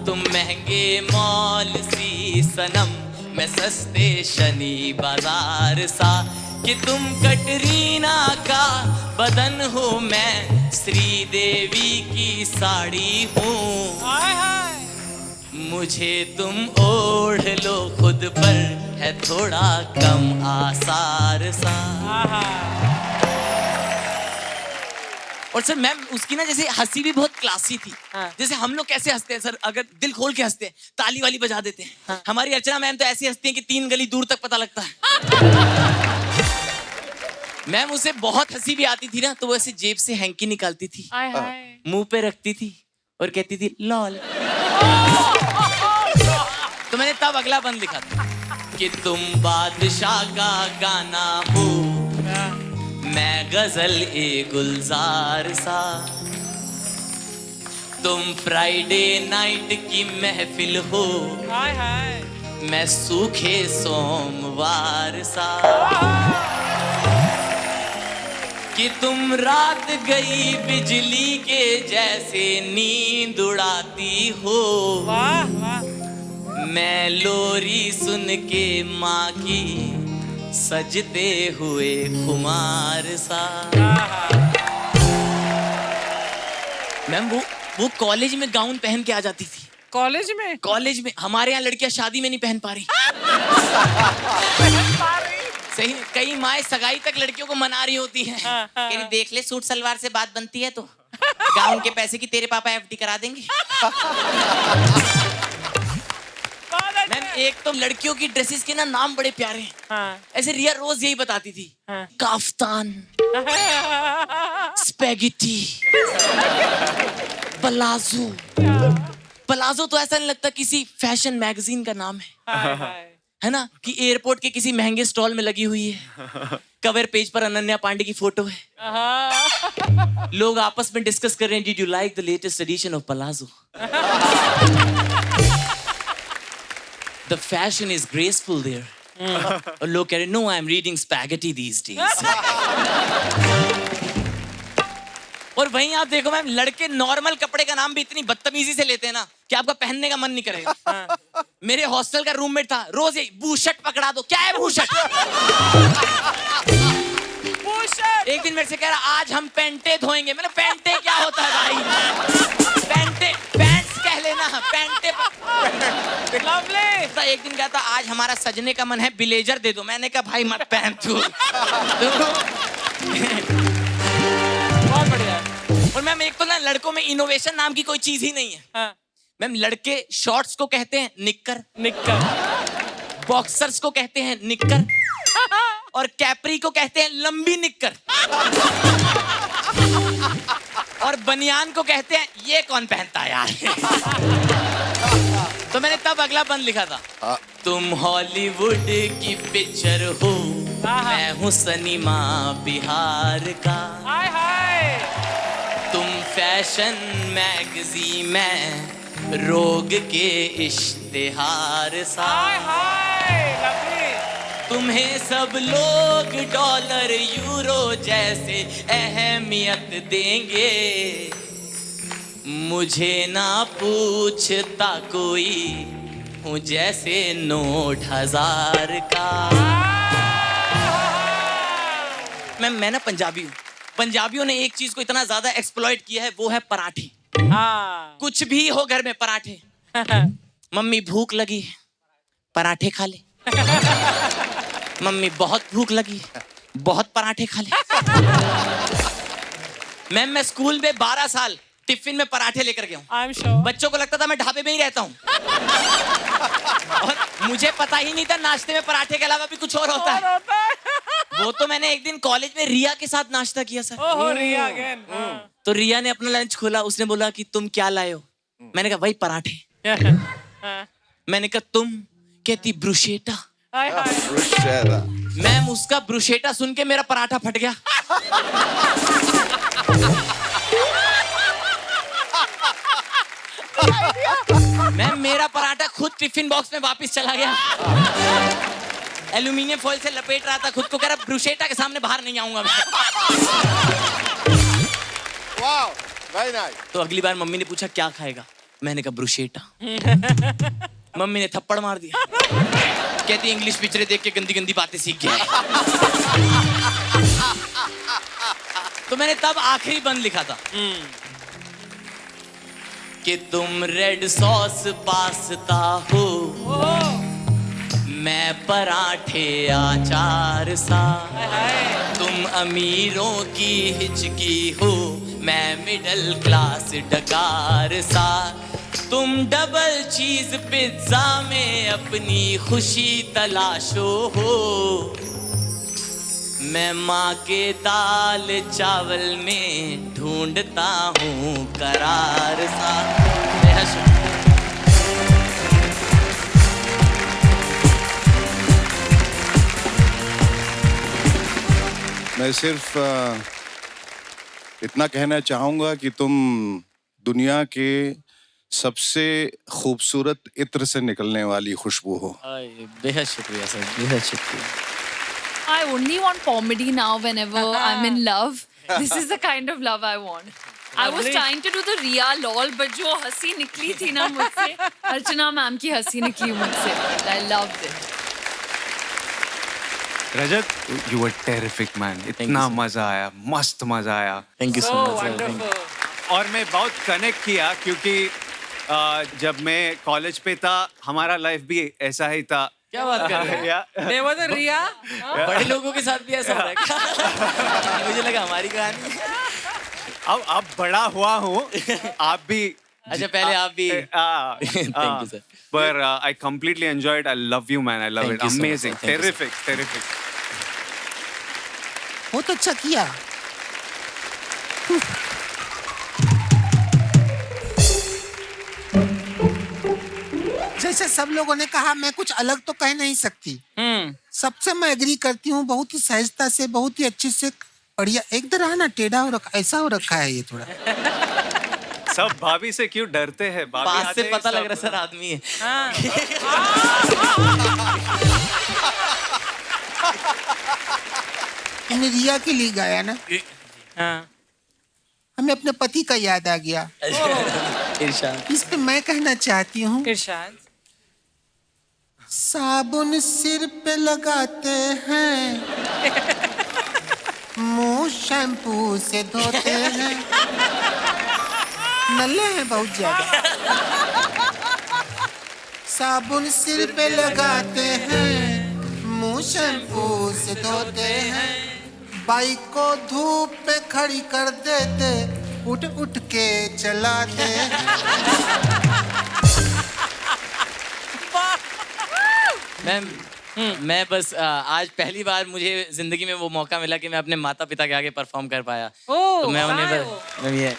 तुम महंगे मॉल सी सनम, मैं सस्ते शनि बाजार सा। कि तुम कटरीना का बदन हो, मैं श्रीदेवी की साड़ी हूँ। हाय हाय। मुझे तुम ओढ़ लो खुद पर, है थोड़ा कम आसार सा। आहा। और सर मैम उसकी ना जैसे हंसी भी बहुत क्लासी थी। हाँ। जैसे हम लोग कैसे हंसते हैं सर, अगर दिल खोल के हंसते हैं, ताली वाली बजा देते हैं। हाँ। हमारी अर्चना मैम तो ऐसी हंसती हैं कि 3 गली दूर तक पता लगता है। मैम उसे बहुत हंसी भी आती थी ना, तो वो ऐसे जेब से हैंकी निकालती थी, हाय हाय। मुंह पे रखती थी और कहती थी लॉल। तो मैंने तब अगला बंद लिखा था कि तुम बादशाह का गाना हो, मैं गजल ए गुलजार सा। तुम फ्राइडे नाइट की महफिल हो, हाय हाय। मैं सूखे सोमवार सा। कि तुम रात गई बिजली के जैसे नींद उड़ाती हो। वाह वाह। मैं लोरी सुन के माँ की सजते हुए खुमार सा। मैम वो कॉलेज में गाउन पहन के आ जाती थी। कॉलेज में? कॉलेज में। हमारे यहाँ लड़कियां शादी में नहीं पहन पा रही। सही में, कई माएँ सगाई तक लड़कियों को मना रही होती हैं। कह रही देख ले सूट सलवार से बात बनती है तो गाउन के पैसे की तेरे पापा एफडी करा देंगे। मैम एक तो लड़कियों की ड्रेसेस के ना नाम बड़े प्यारे हैं। हाँ। ऐसे रिया रोज यही बताती थी। हाँ। Kaftan, spaghetti, palazzo. पलाजो तो ऐसा नहीं लगता किसी फैशन मैगजीन का नाम है ना, कि एयरपोर्ट के किसी महंगे स्टॉल में लगी हुई है। कवर पेज पर अनन्या पांडे की फोटो है। लोग आपस में डिस्कस कर रहे हैं, did you like the latest edition of palazzo? The fashion is graceful there. और लोग कह रहे no, I'm reading spaghetti these days. और वहीं आप देखो मैम, लड़के नॉर्मल कपड़े का नाम भी इतनी बदतमीजी से लेते हैं ना कि आपका पहनने का मन नहीं करेगा। मेरे हॉस्टल का रूममेट था, रोज यही बूशर्ट पकड़ा दो। क्या है बूशर्ट? बूशर्ट। एक दिन मेरे से कह रहा आज हम पैंटे धोएंगे। मैंने पैंटे क्या होता है भाई? पैंटे पैंट्स कह लेना, पैंटे। लवली। तो एक दिन कहता आज हमारा सजने का मन है, ब्लेजर दे दो। मैंने कहा भाई मत पहन तू। बहुत बढ़िया। और मैम एक तो ना लड़कों में इनोवेशन नाम की कोई चीज ही नहीं है। हाँ। मैम लड़के शॉर्ट्स को कहते हैं निक्कर, निक्कर। बॉक्सर्स को कहते हैं निक्कर, और कैपरी को कहते हैं लंबी निक्कर, और बनियान को कहते हैं ये कौन पहनता है यार। तो मैंने तब अगला बंद लिखा था। तुम हॉलीवुड की पिक्चर हो, मैं हूँ सनीमा बिहार का। हाय हाय। तुम फैशन मैगजीन में रोग के इश्तिहार सा। हाय हाय। लवली। तुम्हें सब लोग डॉलर यूरो जैसे अहमियत देंगे, मुझे ना पूछता कोई, हूँ जैसे नोट 1000 का। मैं ना पंजाबी हूँ। पंजाबियों ने एक चीज को इतना ज्यादा एक्सप्लॉइट किया है, वो है पराठे। कुछ भी हो घर में पराठे। मम्मी भूख लगी है, पराठे खा ले। मम्मी बहुत भूख लगी, बहुत पराठे खा ले। मैं स्कूल में 12 साल टिफिन में पराठे लेकर गया हूँ। बच्चों को लगता था मैं ढाबे में ही रहता हूँ। और मुझे पता ही नहीं था नाश्ते में पराठे के अलावा भी कुछ और होता है। वो तो मैंने एक दिन कॉलेज में रिया के साथ नाश्ता किया सर। ओह रिया अगेन। तो रिया ने अपना लंच खोला, उसने बोला कि तुम क्या लाए हो? मैंने कहा वही पराठे। मैंने कहा तुम? कहती ब्रुशेटा। मैम उसका ब्रुशेटा सुन के मेरा पराठा फट गया। मैम मेरा पराठा खुद टिफिन बॉक्स में वापस चला गया। एल्यूमिनियम फॉइल से लपेट रहा था खुद को, कह रहा ब्रुशेटा के सामने बाहर नहीं आऊंगा मैं। Wow, very nice. तो अगली बार मम्मी ने पूछा क्या खाएगा, मैंने कहा ब्रुशेटा। मम्मी ने थप्पड़ मार दिया। कहती इंग्लिश पिक्चरें देख के गंदी गंदी बातें सीख गया। तो मैंने तब आखिरी बंद लिखा था कि तुम रेड सॉस पास्ता हो, मैं पराठे अचार सा। तुम अमीरों की हिचकी हो, मैं मिडिल क्लास डकार सा। तुम डबल चीज पिज्जा में अपनी खुशी तलाशो हो, मैं माँ के दाल चावल में ढूंढता हूँ करार सा। मैं सिर्फ इतना कहना चाहूंगा कि तुम दुनिया के सबसे खूबसूरत इत्र से निकलने वाली खुशबू हो। बेहद शुक्रिया सर, बेहद शुक्रिया। I only want comedy now whenever I'm in love. This is the kind of love I want. I was trying to do the Riya lol, but जो हंसी निकली थी ना मुझसे, अर्चना मैम की हंसी निकली मुझसे. I loved it. Rajat, you were terrific man. इतना मजा आया, मस्त मजा आया. Thank you so Oh, much. wonderful. और मैं बहुत कनेक्ट किया क्योंकि जब मैं कॉलेज पे था हमारा लाइफ भी ऐसा ही था. क्या बात कर रहे हैं? या There was a Riya. बड़े लोगों के साथ भी ऐसा हो रहा है क्या? मुझे लगा हमारी कहानी है। अब बड़ा हुआ हूँ, आप भी. अच्छा पहले आप भी. Thank you, sir. But I completely enjoyed. I love you, man. I love Thank it. you so much, Amazing, sir. Thank you, sir. terrific. बहुत अच्छा किया. जैसे सब लोगों ने कहा, मैं कुछ अलग तो कह नहीं सकती. सबसे मैं एग्री करती हूँ. बहुत ही सहजता से, बहुत ही अच्छे से, बढ़िया. एक तरह ना टेढ़ा हो रखा, ऐसा हो रखा है ये थोड़ा. सब भाभी से क्यों डरते हैं? भाभी बात आते से ही पता लग सब- रहा है सर आदमी है. हमने रिया के लिए गाया ना, हाँ. हमें अपने पति का याद आ गया. इरशाद. इस पे मैं कहना चाहती हूँ, इरशाद. साबुन सिर पे लगाते हैं, मुंह शैम्पू से धोते हैं. नल्ले हैं बहुत ज्यादा. साबुन सिर पे लगाते हैं, मुंह शैम्पू से धोते हैं. बाइक को धूप पे खड़ी कर देते, उठ उठ के चलाते हैं. मैम मैं बस आज पहली बार मुझे जिंदगी में वो मौका मिला कि मैं अपने माता पिता के आगे परफॉर्म कर पाया. तो मैं उन्हें मैं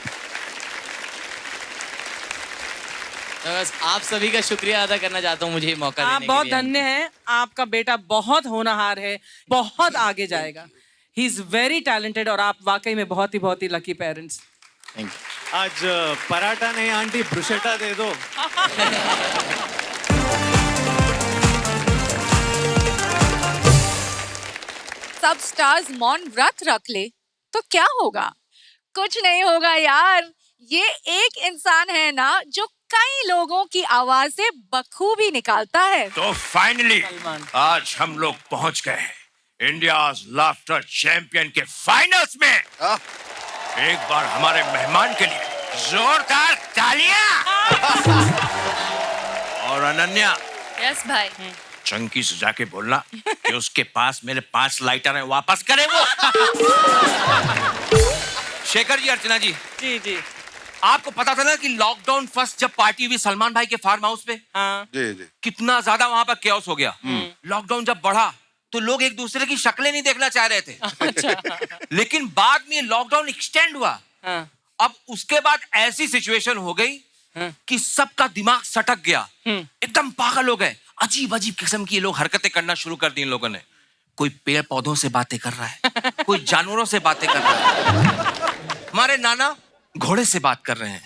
बस आप सभी का शुक्रिया अदा करना चाहता हूँ मुझे ये मौका आप देने बहुत के लिए. धन्य हैं. आपका बेटा बहुत होनहार है, बहुत आगे जाएगा. ही इज वेरी टैलेंटेड और आप वाकई में बहुत ही लकी पेरेंट्स. Thank you. आज पराठा नहीं आंटी, ब्रुशेटा दे दो. सब स्टार्स मौन व्रत रख ले तो क्या होगा? कुछ नहीं होगा यार. ये एक इंसान है ना जो कई लोगों की आवाज से बखूबी निकालता है. तो फाइनली आज हम लोग पहुंच गए हैं इंडियाज लाफ्टर चैंपियन के फाइनल्स में. एक बार हमारे मेहमान के लिए जोरदार तालियां. और अनन्या, Yes भाई. चंकी से जाके बोलना कि उसके पास मेरे 5 लाइटर हैं, वापस करे वो. शेखर जी, अर्चना जी, जी. आपको पता था ना कि लॉकडाउन फर्स्ट जब पार्टी हुई सलमान भाई के फार्म हाउस पे, हाँ. जी. कितना ज्यादा वहां पर केओस हो गया. लॉकडाउन जब बढ़ा तो लोग एक दूसरे की शक्लें नहीं देखना चाह रहे थे. लेकिन बाद में लॉकडाउन एक्सटेंड हुआ. हाँ. अब उसके बाद ऐसी सिचुएशन हो गई कि सबका दिमाग सटक गया, एकदम पागल हो गए. अजीब अजीब किस्म की ये लोग हरकतें करना शुरू कर दी इन लोगों ने. कोई पेड़ पौधों से बातें कर रहा है, कोई जानवरों से बातें कर रहा है. हमारे नाना घोड़े से बात कर रहे हैं.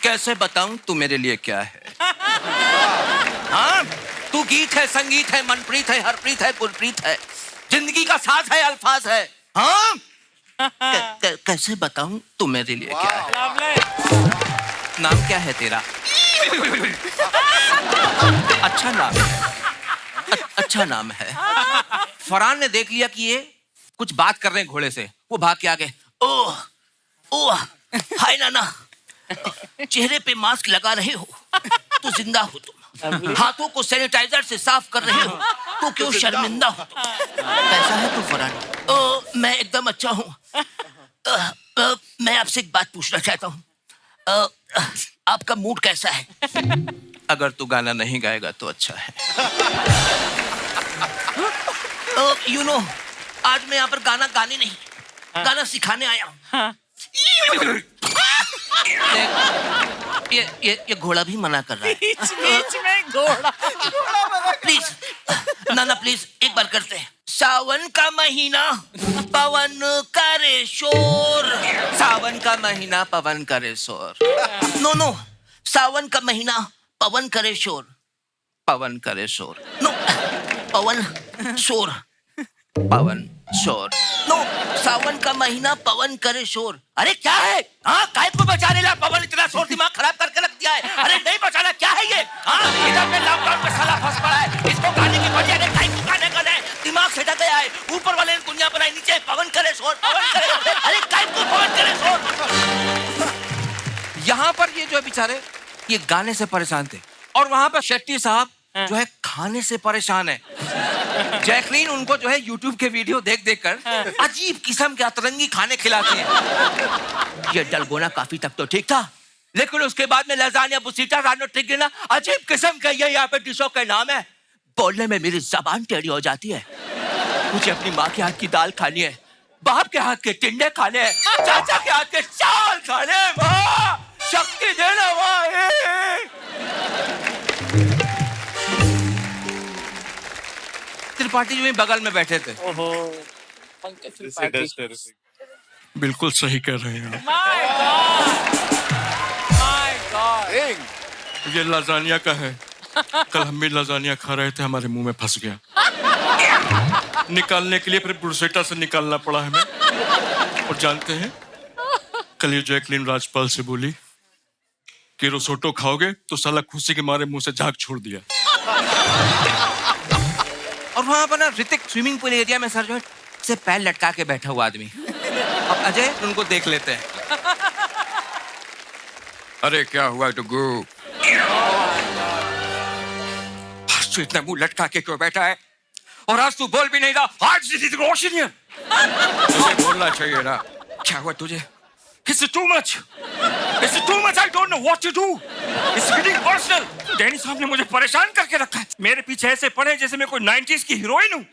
कैसे बताऊं तू मेरे लिए क्या है? हाँ, तू गीत है, संगीत है, मनप्रीत है, हरप्रीत है, गुरप्रीत है, जिंदगी का साथ है, अल्फाज है. हाँ, कैसे बताऊं तू मेरे लिए क्या है? नाम क्या है तेरा? अच्छा नाम है. अच्छा नाम है. फरहान ने देख लिया कि ये कुछ बात कर रहे हैं घोड़े से. वो भाग के आ गए. ओह ओह, हाय नाना, चेहरे पे मास्क लगा रहे हो तो जिंदा हो तुम. हाथों को सैनिटाइजर से साफ कर रहे हो तो क्यों शर्मिंदा हो तुम. कैसा है तू फरहान? मैं एकदम अच्छा हूँ. मैं आपसे एक बात पूछना चाहता हूँ. आपका मूड कैसा है? अगर तू गाना नहीं गाएगा तो अच्छा है. यू नो, आज मैं यहाँ पर गाना गाने नहीं, गाना सिखाने आया हूँ. ये घोड़ा भी मना कर रहा है. बीच में घोड़ा. प्लीज नाना, प्लीज एक बार करते हैं. सावन का महीना पवन करे शोर. सावन का महीना पवन करे शोर. नो नो, सावन का महीना पवन करे शोर, पवन करे शोर, नो पवन शोर, पवन शोर, नो सावन का महीना पवन करे शोर। अरे क्या है? हाँ काय को बचाने ला पवन इतना शोर दिमाग खराब करके रख दिया है। अरे नहीं बचाना, क्या है ये? हाँ इधर पे लॉकडाउन में साला फंस पड़ा है, इसको गाने की बजाय अरे काय को गाने का है, दिमाग सेटा गया है। ऊपर वाले ने दुनिया बनाई, नीचे पवन करे शोर, पवन करे शोर। अरे काय को पवन करे शोर? यहाँ पर ये जो बेचारे ये गाने से परेशान थे और वहां पर शेट्टी साहब जो है खाने से परेशान है। जैकलीन उनको जो है YouTube के वीडियो देख देख कर अजीब किस्म के अतरंगी खाने खिलाती है। ये डलगोना काफी तक तो ठीक था, लेकिन उसके बाद में लजानिया, बुसीटा, रानो ट्रिगिना अजीब किस्म का ये यहाँ पे डिशों का नाम है। बोलने में मेरी जबान टेढ़ी हो जाती है। मुझे अपनी माँ के हाथ की दाल खानी है, बाप के हाथ के टिंडे खाने हैं, चाचा के हाथ के चावल खाने हैं। माँ शक्ति देना माँ। त्रिपाठी जी बगल में बैठे थे। बिल्कुल सही कह रहे हैं ये लाजानिया का है। कल हम भी लाजानिया खा रहे थे, हमारे मुंह में फंस गया। निकालने के लिए फिर बुरसेटा से निकालना पड़ा हमें। और जानते हैं कल ये जैकलीन राजपाल से बोली कि रोसोटो खाओगे तो साला खुशी के मारे मुंह से झाग छोड़ दिया। और वहां पर ना ऋतिक स्विमिंग पूल एरिया में सर जो से पैर लटका के बैठा हुआ आदमी। अब अजय उनको देख लेते हैं। अरे क्या हुआ डुगू? आज तू इतना मुंह लटका के क्यों बैठा है? और आज तू बोल भी नहीं रहा। आज रोशन है, तुझे बोलना चाहिए ना। क्या हुआ तुझे? It's too much. It's too much. I don't know what to do. It's getting personal. Danny साहब ने मुझे परेशान करके रखा है। मेरे पीछे ऐसे पड़े जैसे मैं कोई 90s की हीरोइन हूँ।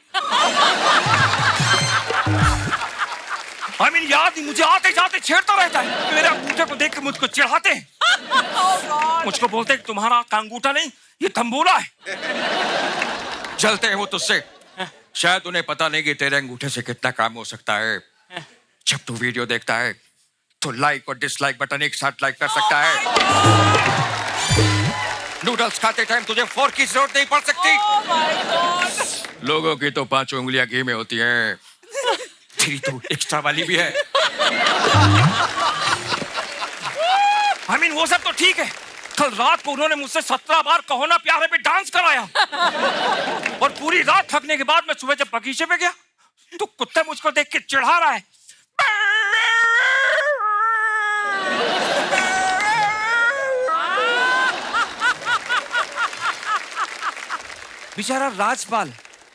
I mean, याद नहीं, मुझे आते जाते छेड़ता रहता है। मेरे अंगूठे को देख के मुझको चिढ़ाते हैं। मुझको बोलते हैं तुम्हारा अंगूठा नहीं, ये तंबूरा है। जलते हैं वो तुझसे। शायद उन्हें पता नहीं कि तेरे अंगूठे से कितना काम हो सकता है। जब तू वीडियो देखता है तो लाइक और डिसलाइक बटन एक साथ लाइक कर सकता है। नूडल्स खाते टाइम तुझे फोर्क की जरूरत नहीं पड़ सकती। लोगों की तो 5 उंगलियां घी में होती हैं, तेरी तो एक्स्ट्रा वाली भी है। I mean, वो सब तो ठीक है। कल रात को उन्होंने मुझसे 17 बार कहो ना प्यारे पे डांस कराया। और पूरी रात थकने के बाद मैं सुबह जब बगीचे पे गया तो कुत्ता मुझको देख के चिढ़ा रहा है। बेचारा राजपाल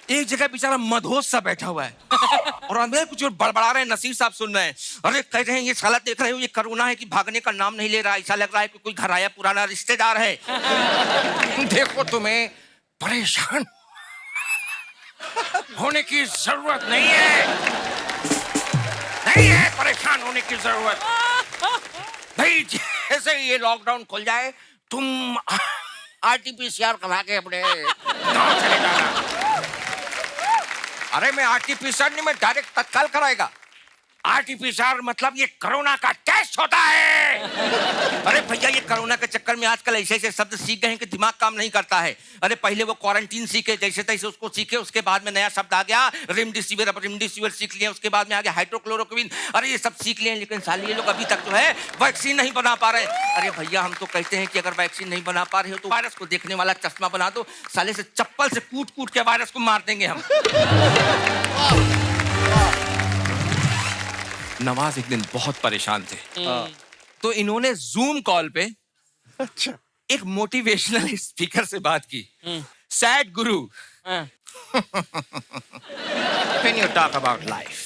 एक जगह बेचारा मधोस सा बैठा हुआ है और अंदर कुछ बड़बड़ा रहे हैं। नसीर साहब सुन रहे हैं। अरे कह रहे हैं ये साला देख रहे हो ये कोरोना है कि भागने का नाम नहीं ले रहा। ऐसा लग रहा है कि कोई घर आया पुराना रिश्तेदार है। देखो तुम्हें परेशान होने की जरूरत नहीं है, नहीं है परेशान होने की जरूरत। भाई जैसे ये लॉकडाउन खुल जाए तुम RT-PCR करा के अपने गांव चले जाना। अरे मैं RT-PCR नहीं, मैं डायरेक्ट तत्काल कराएगा। RT-PCR मतलब ये कोरोना का टेस्ट होता है। अरे भैया ये कोरोना के चक्कर में आजकल ऐसे ऐसे शब्द सीख गए हैं कि दिमाग काम नहीं करता है। अरे पहले वो क्वारंटीन सीखे, जैसे तैसे उसको सीखे, उसके बाद में नया शब्द आ गया रेमडेसिविर। अब रेमडेसिविर सीख लिया, उसके बाद में आ गया हाइड्रोक्लोरोक्विन। अरे ये सब सीख लिए, लेकिन साले ये लोग अभी तक जो है वैक्सीन नहीं बना पा रहे। अरे भैया हम तो कहते हैं कि अगर वैक्सीन नहीं बना पा रहे हो तो वायरस को देखने वाला चश्मा बना दो। साले से चप्पल से कूट कूट के वायरस को मार देंगे हम। नवाज एक दिन बहुत परेशान थे तो इन्होंने जूम कॉल पे एक मोटिवेशनल स्पीकर से बात की। Sad Guru, when you talk about life,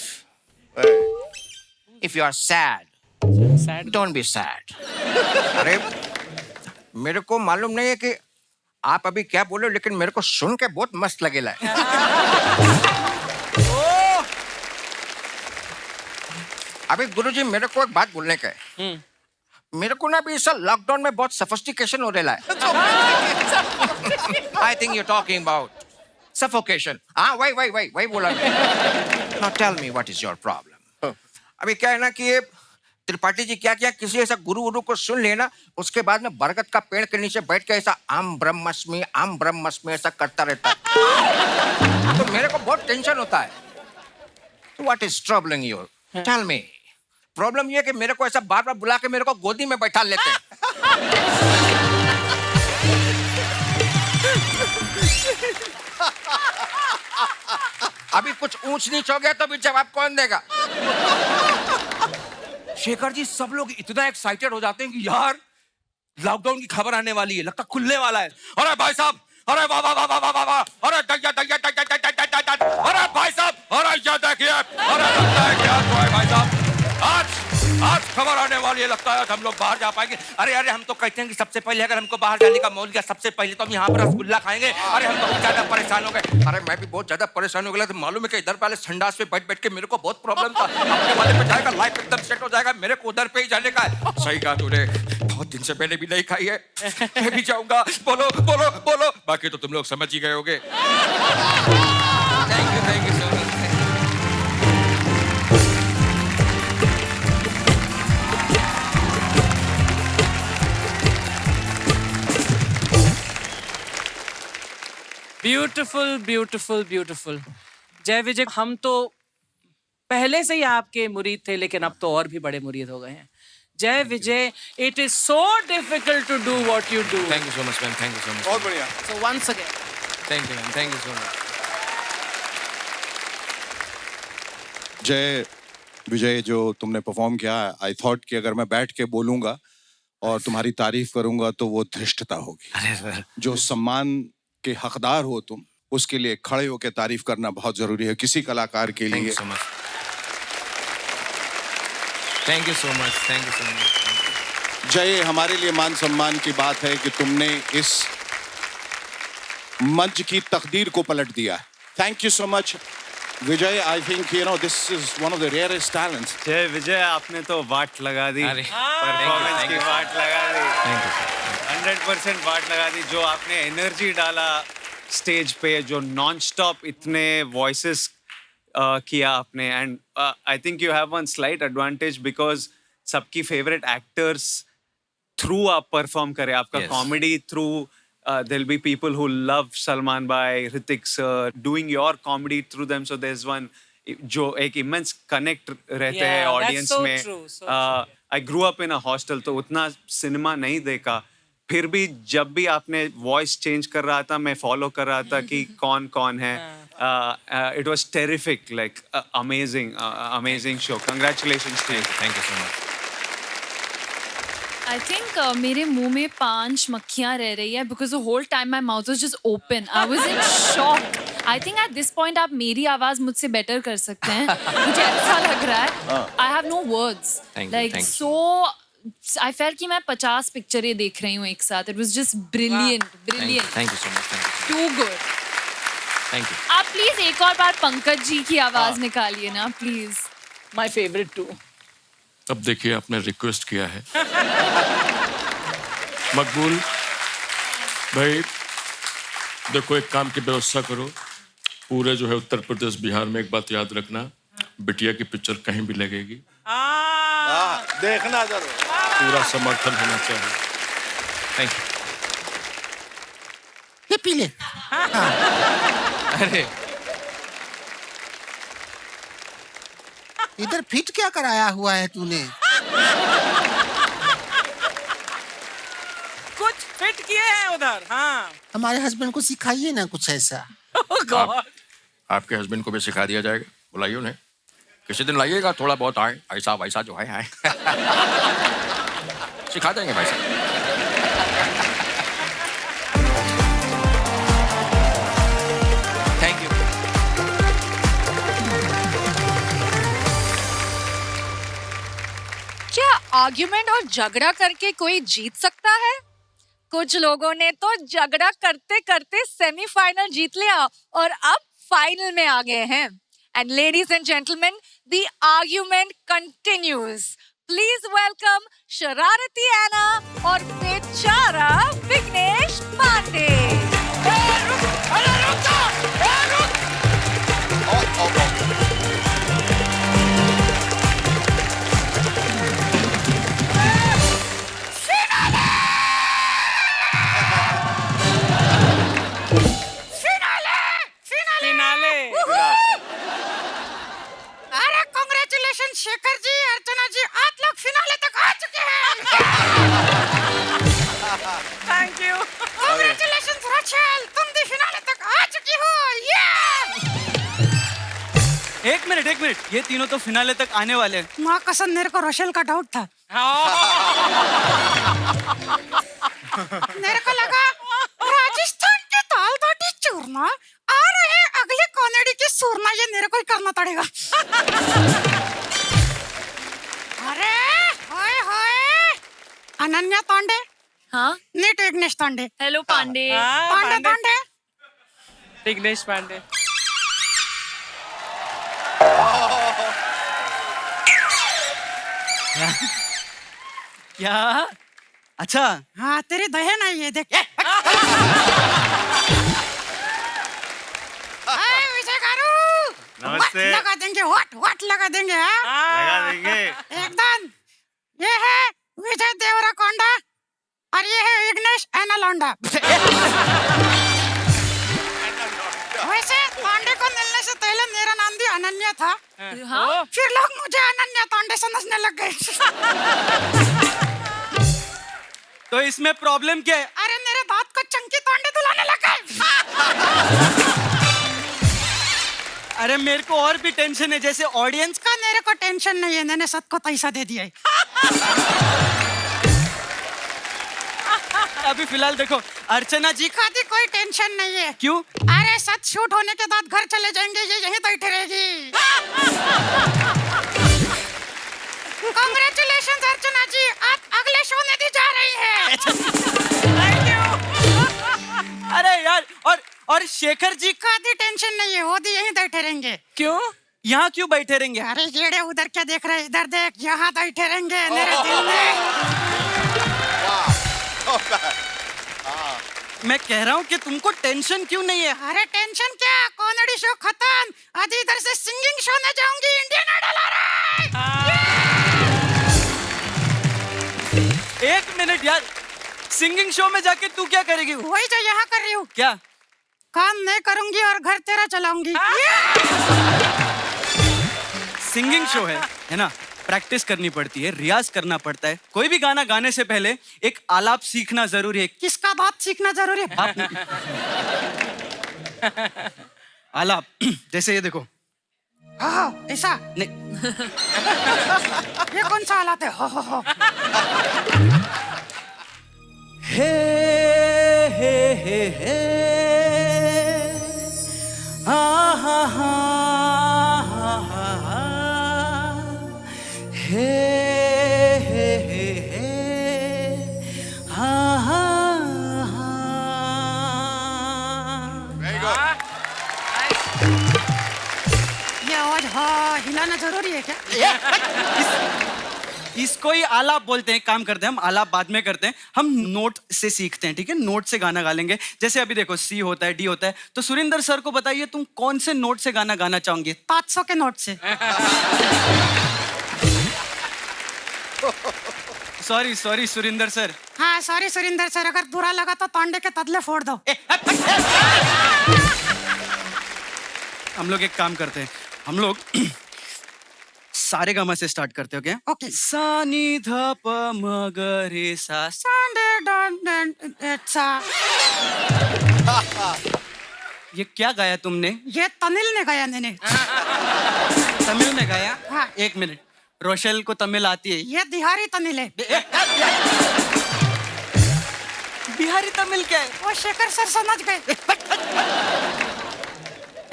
if you are sad, don't be sad. अरे मेरे को मालूम नहीं है कि आप अभी क्या बोले, लेकिन मेरे को सुन के बहुत मस्त लगेला है। अभी गुरुजी मेरे को एक बात बोलने का है। मेरे को ना अभी इस लॉकडाउन में बहुत सफिस्टिकेशन हो रहा है। I think you talking about suffocation. हाँ वही बोला। Now tell me what is your problem. अभी क्या है ना कि ये त्रिपाठी जी क्या किया, किसी ऐसा गुरु गुरु को सुन लेना, उसके बाद में बरगद का पेड़ के नीचे बैठ के ऐसा आम ब्रह्मस्मि ऐसा करता रहता है। तो मेरे को बहुत टेंशन होता है। What is troubling you? Tell me. Problem ये है कि मेरे को ऐसा बार बार बुला के मेरे को गोदी में बैठा लेते हैं। अभी कुछ ऊंच नीच हो गया तो भी जवाब कौन देगा? शेखर जी, सब लोग इतना एक्साइटेड हो जाते हैं कि यार लॉकडाउन की खबर आने वाली है, लगता खुलने वाला है। अरे भाई साहब, अरे वाह वाह वाह वाह वाह वाह, अरे दैया दैया दैया दैया दैया, अरे भाई साहब, अरे ये देखिए, अरे लगता है क्या तो है भाई साहब, आज खबर आने वाली है, लगता है हम लोग बाहर जा पाएंगे। अरे अरे हम तो कहते हैं कि सबसे पहले अगर हमको बाहर जाने का मौल गया, सबसे पहले तो हम यहाँ पर रसगुल्ला खाएंगे। अरे हम बहुत ज्यादा परेशान हो गए। अरे मैं भी बहुत ज्यादा परेशान हो गया। तो मालूम है कि इधर पहले संडास पे बैठ बैठ के मेरे को बहुत प्रॉब्लम था। अपने वाले पे जाएगा, लाइफ एकदम सेट हो जाएगा, मेरे को उधर पे ही जाने का है। सही कहा तूने, बहुत दिन से मैंने भी नहीं खाई है, मैं भी जाऊंगा। बोलो बोलो बोलो, बाकी तो तुम लोग समझ ही गए होगे। Thank you so much. Beautiful beautiful beautiful. जय विजय, हम तो पहले से ही आपके मुरीद थे, लेकिन अब तो और भी बड़े मुरीद हो गए हैं। Jai Vijay, it is so difficult to do what you do. Thank you so much ma'am, thank you so much. बहुत बढ़िया। So once again thank you ma'am, thank you so much. Jai Vijay, जो तुमने परफॉर्म किया, आई थॉट कि अगर मैं बैठ के बोलूंगा और तुम्हारी तारीफ करूंगा तो वो धृष्टता होगी। अरे सर, जो सम्मान के हकदार हो तुम, उसके लिए खड़े होकर तारीफ करना बहुत जरूरी है किसी कलाकार के थैंक लिए। You so much, thank you so much, thank you so much. जय, हमारे लिए मान सम्मान की बात है कि तुमने इस मंच की तकदीर को पलट दिया। Thank you so much Vijay. I think you know this is one of the rarest talents. जय विजय, आपने तो वाट लगा दी, परफॉर्मेंस की वाट लगा दी, 100% वाट लगा दी। जो आपने एनर्जी डाला स्टेज पे, जो नॉन स्टॉप इतने वॉइसेस किया आपने, and I think you have one slight advantage because सबकी फेवरेट एक्टर्स थ्रू आप परफॉर्म करें, आपका comedy through there'll be people who love Salman Bhai, Hrithik sir, doing your comedy through them. So there's one जो एक immense connect रहते हैं audience में। I grew up in a hostel, तो उतना सिनेमा नहीं देखा, फिर भी जब भी आपने वॉइस चेंज कर रहा था, मैं फॉलो कर रहा था कि कौन कौन है। It was terrific, like amazing show. Congratulations to you. Thank you so much. I think मेरे मुंह में 5 मक्खियाँ रह रही है because the whole time my mouth was just open. I was in shock. I think at this point आप मेरी आवाज मुझसे बेटर कर सकते हैं। मुझे ऐसा लग रहा है। I have no words. Like so, I felt कि मैं 50 पिक्चरें देख रही हूँ एक साथ. It was just brilliant, brilliant. Thank you so much. Too good. Thank you. आप प्लीज एक और बार पंकज जी की आवाज निकालिए ना, प्लीज। My favorite too. अब देखिए, आपने रिक्वेस्ट किया है, मकबूल भाई। देखो, एक काम की व्यवस्था करो, पूरे जो है उत्तर प्रदेश बिहार में एक बात याद रखना, बिटिया की पिक्चर कहीं भी लगेगी, देखना जरूर, पूरा समर्थन होना चाहिए। Thank you. ये पी ले। अरे इधर फिट क्या कराया हुआ है तूने? कुछ फिट किए हैं उधर। हाँ, हमारे हस्बैंड को सिखाइए ना कुछ ऐसा। oh God. आपके हस्बैंड को भी सिखा दिया जाएगा, बुलाइए उन्हें, किसी दिन लाइएगा, थोड़ा बहुत आए, ऐसा वैसा जो है सिखा देंगे भाई साहब। Thank you. क्या आर्ग्यूमेंट और झगड़ा करके कोई जीत सकता है? कुछ लोगों ने तो झगड़ा करते करते सेमीफाइनल जीत लिया और अब फाइनल में आ गए हैं। And ladies and gentleman, the argument continues. Please welcome शरारती एना और बेचारा Vighnesh Pandey. Thank you. Congratulations, Rachel! तुम भी फिनाले तक आ चुकी हो। एक मिनट ये तीनों तो फिनाले तक आने वाले हैं। माँ कसम, मेरे को रोशेल का डाउट था। मेरे को लगा राजस्थान के दाल बाटी चूरमा आ रहे अगले कॉमेडी की सूरमा, ये मेरे को ही करना पड़ेगा। अरे होए होए, अनन्या पांडे। हाँ नीट विघ्नेश पांडे। हेलो पांडे। पांडे विघ्नेश पांडे। क्या? अच्छा। हाँ, तेरी बहन आई है, देख। हाय विजय गारू। नमस्ते। वाट लगा देंगे, वाट लगा देंगे। हाँ? लगा देंगे। एकदम। ये है विजय देवराकोंडा और ये है विघ्नेश एनालोंडा। वैसे पांडे को मिलने से पहले मेरा नाम भी अनन्या था। हाँ? फिर लोग मुझे अनन्या पांडे समझने लग गए। तो इसमें प्रॉब्लम क्या है? अरे मेरे बात को चंकी पांडे दुलाने लग गए। अरे मेरे को और भी टेंशन है, जैसे ऑडियंस का मेरे को टेंशन नहीं है, मैंने सबको पैसा दे दिया है। अभी फिलहाल देखो अर्चना जी का भी कोई टेंशन नहीं है। क्यों? अरे सच शूट होने के बाद घर चले जाएंगे, ये यहीं बैठे रहेगी। कांग्रेचुलेशंस अर्चना जी, आप अगले शो में भी जा रही हैं। अरे यार, और शेखर जी का भी टेंशन नहीं है, वो भी यहीं बैठे रहेंगे। क्यों? यहाँ क्यों बैठे रहेंगे? अरे जेड़े उधर क्या देख रहे, इधर देख, यहाँ बैठे रहेंगे मेरे दिल में। मैं कह रहा हूँ कि तुमको टेंशन क्यों नहीं है? अरे टेंशन क्या, कॉमेडी शो खत्म, आज इधर से सिंगिंग शो में जाऊंगी, इंडियन आइडल आ रहा है। एक मिनट यार, सिंगिंग शो में जाके तू क्या करेगी? वही जो यहाँ कर रही हूँ। क्या? काम मैं करूंगी और घर तेरा चलाऊंगी। सिंगिंग शो है ना, प्रैक्टिस करनी पड़ती है, रियाज करना पड़ता है। कोई भी गाना गाने से पहले एक आलाप सीखना जरूरी है। किसका बाप सीखना जरूरी है? बाप आलाप, जैसे ये देखो। हाँ, ऐसा नहीं। ये कौन सा आलाप है? हो। हे हा हा हा हे हा हा हा। ये आवाज हाँ हिलाना जरूरी है क्या? इसको ही आलाप बोलते हैं। काम करते हैं हम, आलाप बाद में करते हैं, हम नोट से सीखते हैं, ठीक है? नोट से गाना गा लेंगे। जैसे अभी देखो सी होता है, डी होता है, तो सुरिंदर सर को बताइए तुम कौन से नोट से गाना गाना चाहोगे? 500 के नोट से। Sorry Surinder sir. हाँ सॉरी सुरिंदर सर, अगर बुरा लगा तो पांडे के तबले फोड़ दो। हम लोग एक काम करते हैं, हम लोग सारे गामा से स्टार्ट करते हो क्या? ओके। सा नी ध प म ग रे सा। ये क्या गाया तुमने? ये तमिल में गाया मैंने। तमिल में गाया? हाँ। एक मिनट, रोशेल को तमिल आती है? ये बिहारी तमिल है। बिहारी तमिल क्या है? वो शेखर सर समझ गए।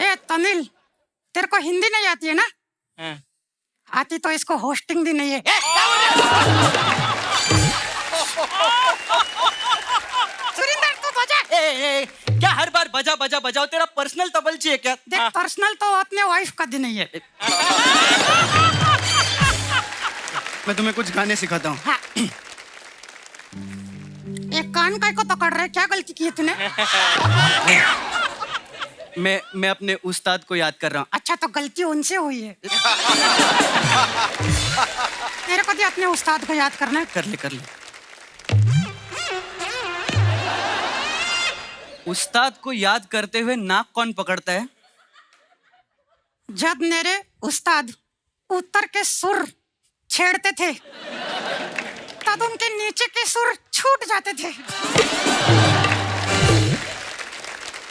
ए तमिल, तेरे को हिंदी नहीं आती है ना? आती तो इसको होस्टिंग भी नहीं है। सुरिंदर तू बजा। क्या हर बार बजा बजा बजाओ? तेरा पर्सनल तबलची है क्या? देख पर्सनल तो अपने वाइफ का भी नहीं है। मैं तुम्हें कुछ गाने सिखाता हूँ। हाँ। एक कान काय को पकड़ रहे, क्या गलती की है तूने? मैं अपने उस्ताद को याद कर रहा हूँ। अच्छा तो गलती उनसे हुई है। मेरे को भी अपने उस्ताद को याद करना है। कर ले। उस्ताद को याद करते हुए नाक कौन पकड़ता है? जब मेरे उस्ताद उत्तर के सुर छेड़ते थे तब बाद उनके नीचे के सुर छूट जाते थे।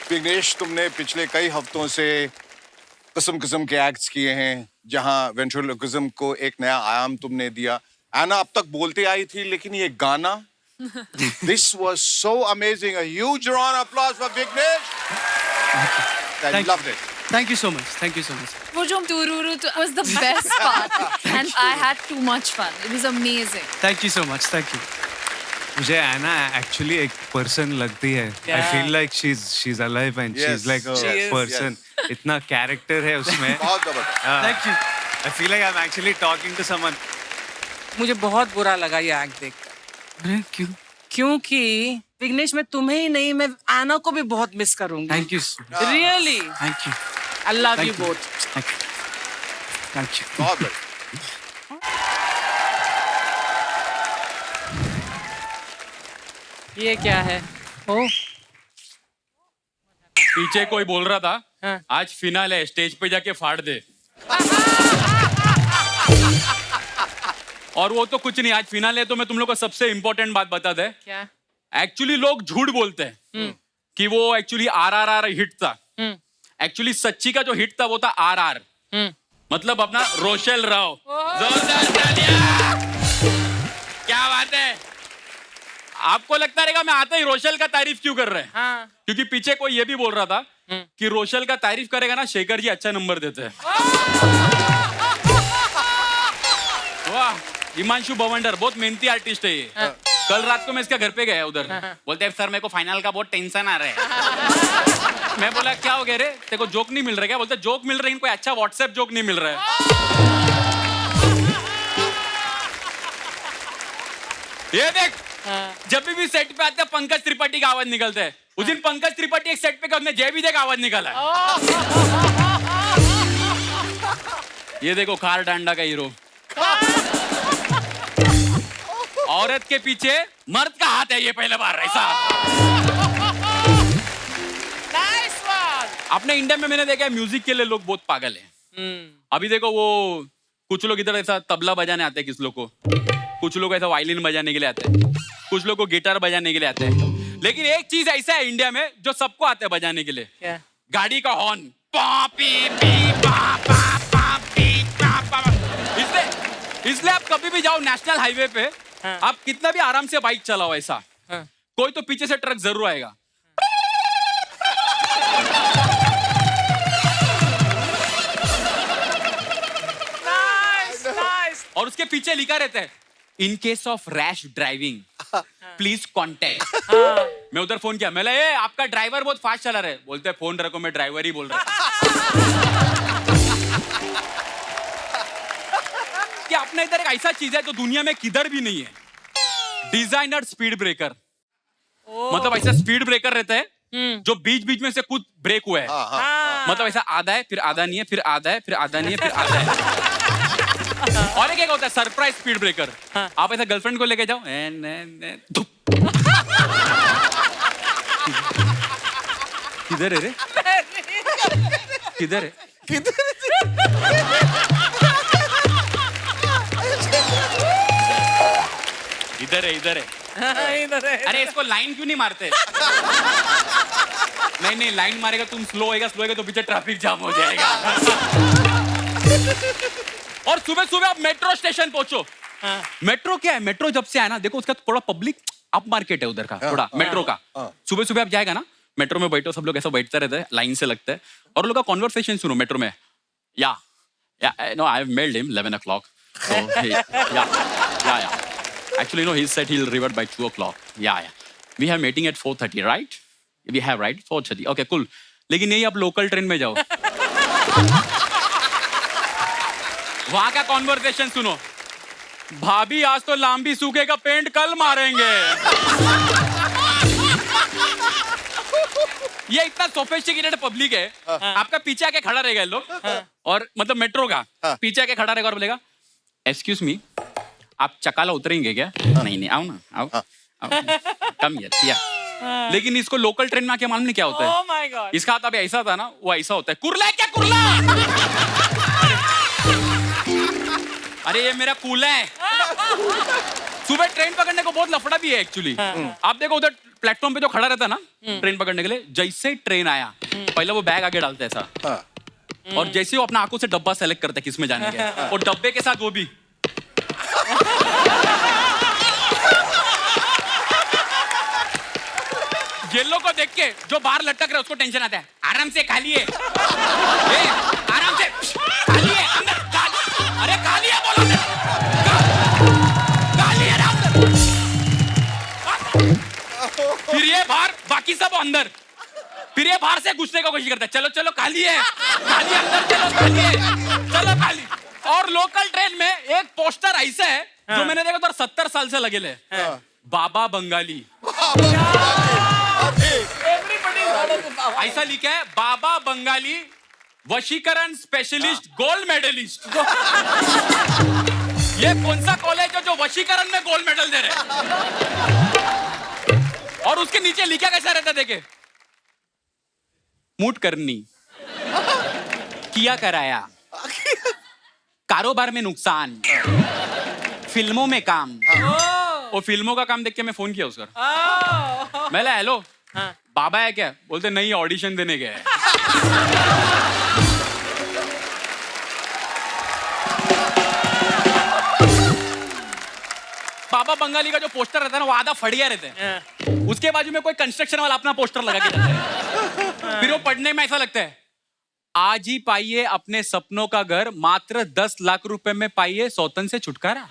विघ्नेश, तुमने पिछले कई हफ्तों से किस्म किस्म के एक्ट्स किए हैं जहां वेंट्रिलोक्विज्म को एक नया आयाम तुमने दिया। एना अब तक बोलते आई थी, लेकिन ये गाना, this was so amazing. A huge round of applause for Vignesh. I loved it. Thank you so much. Thank you so much. वो जो tururu was the best part and I had too much fun. It was amazing. Thank you so much. Thank you. मुझे एना actually एक person लगती है. I feel like she's alive and Yes, she's like a yes, person. इतना character है उसमें. बहुत जबरदस्त। Thank you. I feel like I'm actually talking to someone. मुझे बहुत बुरा लगा ये एक्ट देखकर। अरे क्यों? क्योंकि विघ्नेश, मैं तुम्हें ही नहीं, मैं आना को भी बहुत मिस करूंगी। Thank you. Really? Thank you. I love you Thank you. both. Thank you. Thank you. बहुत बढ़िया। ये क्या है? ओ, पीछे कोई बोल रहा था, हाँ। आज फिनाल है, स्टेज पे जाके फाड़ दे। और वो तो कुछ नहीं, आज फिनाल है तो मैं तुम लोग को सबसे इम्पोर्टेंट बात बता दे। क्या? एक्चुअली लोग झूठ बोलते हैं कि वो एक्चुअली RRR हिट था। एक्चुअली सच्ची का जो हिट था वो था RR, मतलब अपना रोशेल राव। जोरदार तालियां। क्या बात है? आपको लगता रहेगा मैं आते ही रोशेल का तारीफ क्यों कर रहे हैं? हाँ। क्योंकि पीछे कोई ये भी बोल रहा था कि रोशेल का तारीफ करेगा ना, शेखर जी अच्छा नंबर देते हैं। वाह, हिमांशु भवंडर बहुत मेहनती आर्टिस्ट है ये। कल रात को मैं इसके घर पे गया उधर, बोलते हैं सर मेरे को फाइनल का बहुत टेंशन आ रहा है। मैं बोला क्या हो गया रे, तेरे को जोक नहीं मिल रहा क्या? बोलते जोक मिल रहा है, कोई अच्छा व्हाट्सएप जोक नहीं मिल रहा है। ये देख, जब भी सेट पे आते हैं पंकज त्रिपाठी का आवाज निकलता है। उस दिन पंकज त्रिपाठी एक सेट पे का जय विजय का आवाज निकाला है। ये देखो खार डांडा का हीरो। औरत के पीछे मर्द का हाथ है, ये पहले बार ऐसा। अपने इंडिया में मैंने देखा है म्यूजिक के लिए लोग बहुत पागल हैं। अभी देखो वो कुछ लोग इधर ऐसा तबला बजाने आते हैं, किस लोग को, कुछ लोग ऐसा वायलिन बजाने के लिए आते हैं, कुछ लोग को गिटार बजाने के लिए आते हैं। लेकिन एक चीज ऐसा है इंडिया में जो सबको आता है बजाने के लिए। क्या? गाड़ी का हॉर्न। इसलिए आप कभी भी जाओ नेशनल हाईवे पे, आप कितना भी आराम से बाइक चलाओ ऐसा, कोई तो पीछे से ट्रक जरूर आएगा। और उसके पीछे लिखा रहता है in case of rash driving please contact. मैं उधर फोन किया, मैं ये आपका ड्राइवर बहुत फास्ट चला रहा है। बोलते हैं फोन रखो, मैं ड्राइवर ही बोल रहा कि अपने इधर एक ऐसा चीज है जो दुनिया में किधर भी नहीं है, डिजाइनर स्पीड ब्रेकर। मतलब ऐसा स्पीड ब्रेकर रहता है जो बीच बीच में से कुछ ब्रेक हुआ है। मतलब ऐसा आधा है फिर आधा नहीं है, फिर आधा है फिर आधा नहीं है, फिर आधा है। और एक होता है सरप्राइज स्पीड ब्रेकर। आप ऐसा गर्लफ्रेंड को लेके जाओ, किधर है रे, किधर है, इधर है, इधर है, इधर है। अरे इसको लाइन क्यों नहीं मारते? नहीं नहीं, लाइन मारेगा तुम स्लो होएगा तो पीछे ट्रैफिक जाम हो जाएगा। और सुबह सुबह आप मेट्रो स्टेशन पहुंचो। मेट्रो क्या है, मेट्रो जब से आया ना, देखो उसका थोड़ा पब्लिक अप मार्केट है उधर का, थोड़ा मेट्रो का। सुबह सुबह आप जाएगा ना, मेट्रो में बैठो, सब लोग ऐसा बैठते रहते हैं, लाइन से लगते हैं, और लोग का कॉन्वर्सेशन सुनो मेट्रो में। या no I have mailed him 11 o'clock. Actually, no, he said he'll revert by 2 o'clock. Yeah. We have meeting at 4:30, right? We have, right? 4:30. Okay, cool. लेकिन यही आप लोकल ट्रेन में जाओ, वहां का कॉन्वर्सेशन सुनो। भाभी आज तो लांबी सूखे का पेंट कल मारेंगे। ये इतना सोफिस्टिकेटेड पब्लिक है, आपका पीछे आके खड़ा रहेगा लोग, और मतलब मेट्रो का पीछे आके खड़ा रहेगा और बोलेगा एक्सक्यूज मी, आप चकाला उतरेंगे क्या? नहीं नहीं, आओ ना, आओ कम यार। लेकिन इसको लोकल ट्रेन में आके मालूम नहीं क्या होता है। Oh my God. इसका हाथ अभी ऐसा था ना, वो ऐसा होता है। कुर्ला है क्या, कुर्ला? अरे ये मेरा कूला है। सुबह ट्रेन पकड़ने को बहुत लफड़ा भी है एक्चुअली। आप देखो उधर प्लेटफॉर्म पे जो खड़ा रहता है ना ट्रेन पकड़ने के लिए, जैसे ही ट्रेन आया पहले वो बैग आगे डालता है ऐसा, और जैसे ही वो अपना आंखों से डब्बा सेलेक्ट करता है किस में जाने के, और डब्बे के साथ वो भी येलो को देख के जो बाहर लटक रहा है उसको टेंशन आता है, आराम से खा लिए, आराम से खा लिए, अंदर अरे खा लिया बोलो, खा लिया ना अंदर। फिर ये बाहर, बाकी सब अंदर, फिर ये बाहर से घुसने की कोशिश करता है, चलो चलो खा लिए अंदर, चलो खा लिए, चलो खा लिए। और लोकल ट्रेन में एक पोस्टर ऐसा है जो मैंने देखा तो 70 साल से लगे ले, बाबा बंगाली, ऐसा लिखा है, बाबा बंगाली वशीकरण स्पेशलिस्ट गोल्ड मेडलिस्ट। ये कौन सा कॉलेज है जो वशीकरण में गोल्ड मेडल दे रहे हैं? और उसके नीचे लिखा कैसा रहता देखे, मूट करनी, किया कराया, कारोबार में नुकसान, फिल्मों में काम। और फिल्मों का काम देख के मैं फोन किया उसका, मैं हेलो बाबा है क्या, बोलते नहीं ऑडिशन देने गए। बाबा बंगाली का जो पोस्टर रहता है ना वो आधा फड़िया रहते हैं, उसके बाजू में कोई कंस्ट्रक्शन वाला अपना पोस्टर लगा के जाता है। फिर वो पढ़ने में ऐसा लगता है, आज ही पाइए अपने सपनों का घर, मात्र 10 लाख रुपए में पाइए सौतन से छुटकारा।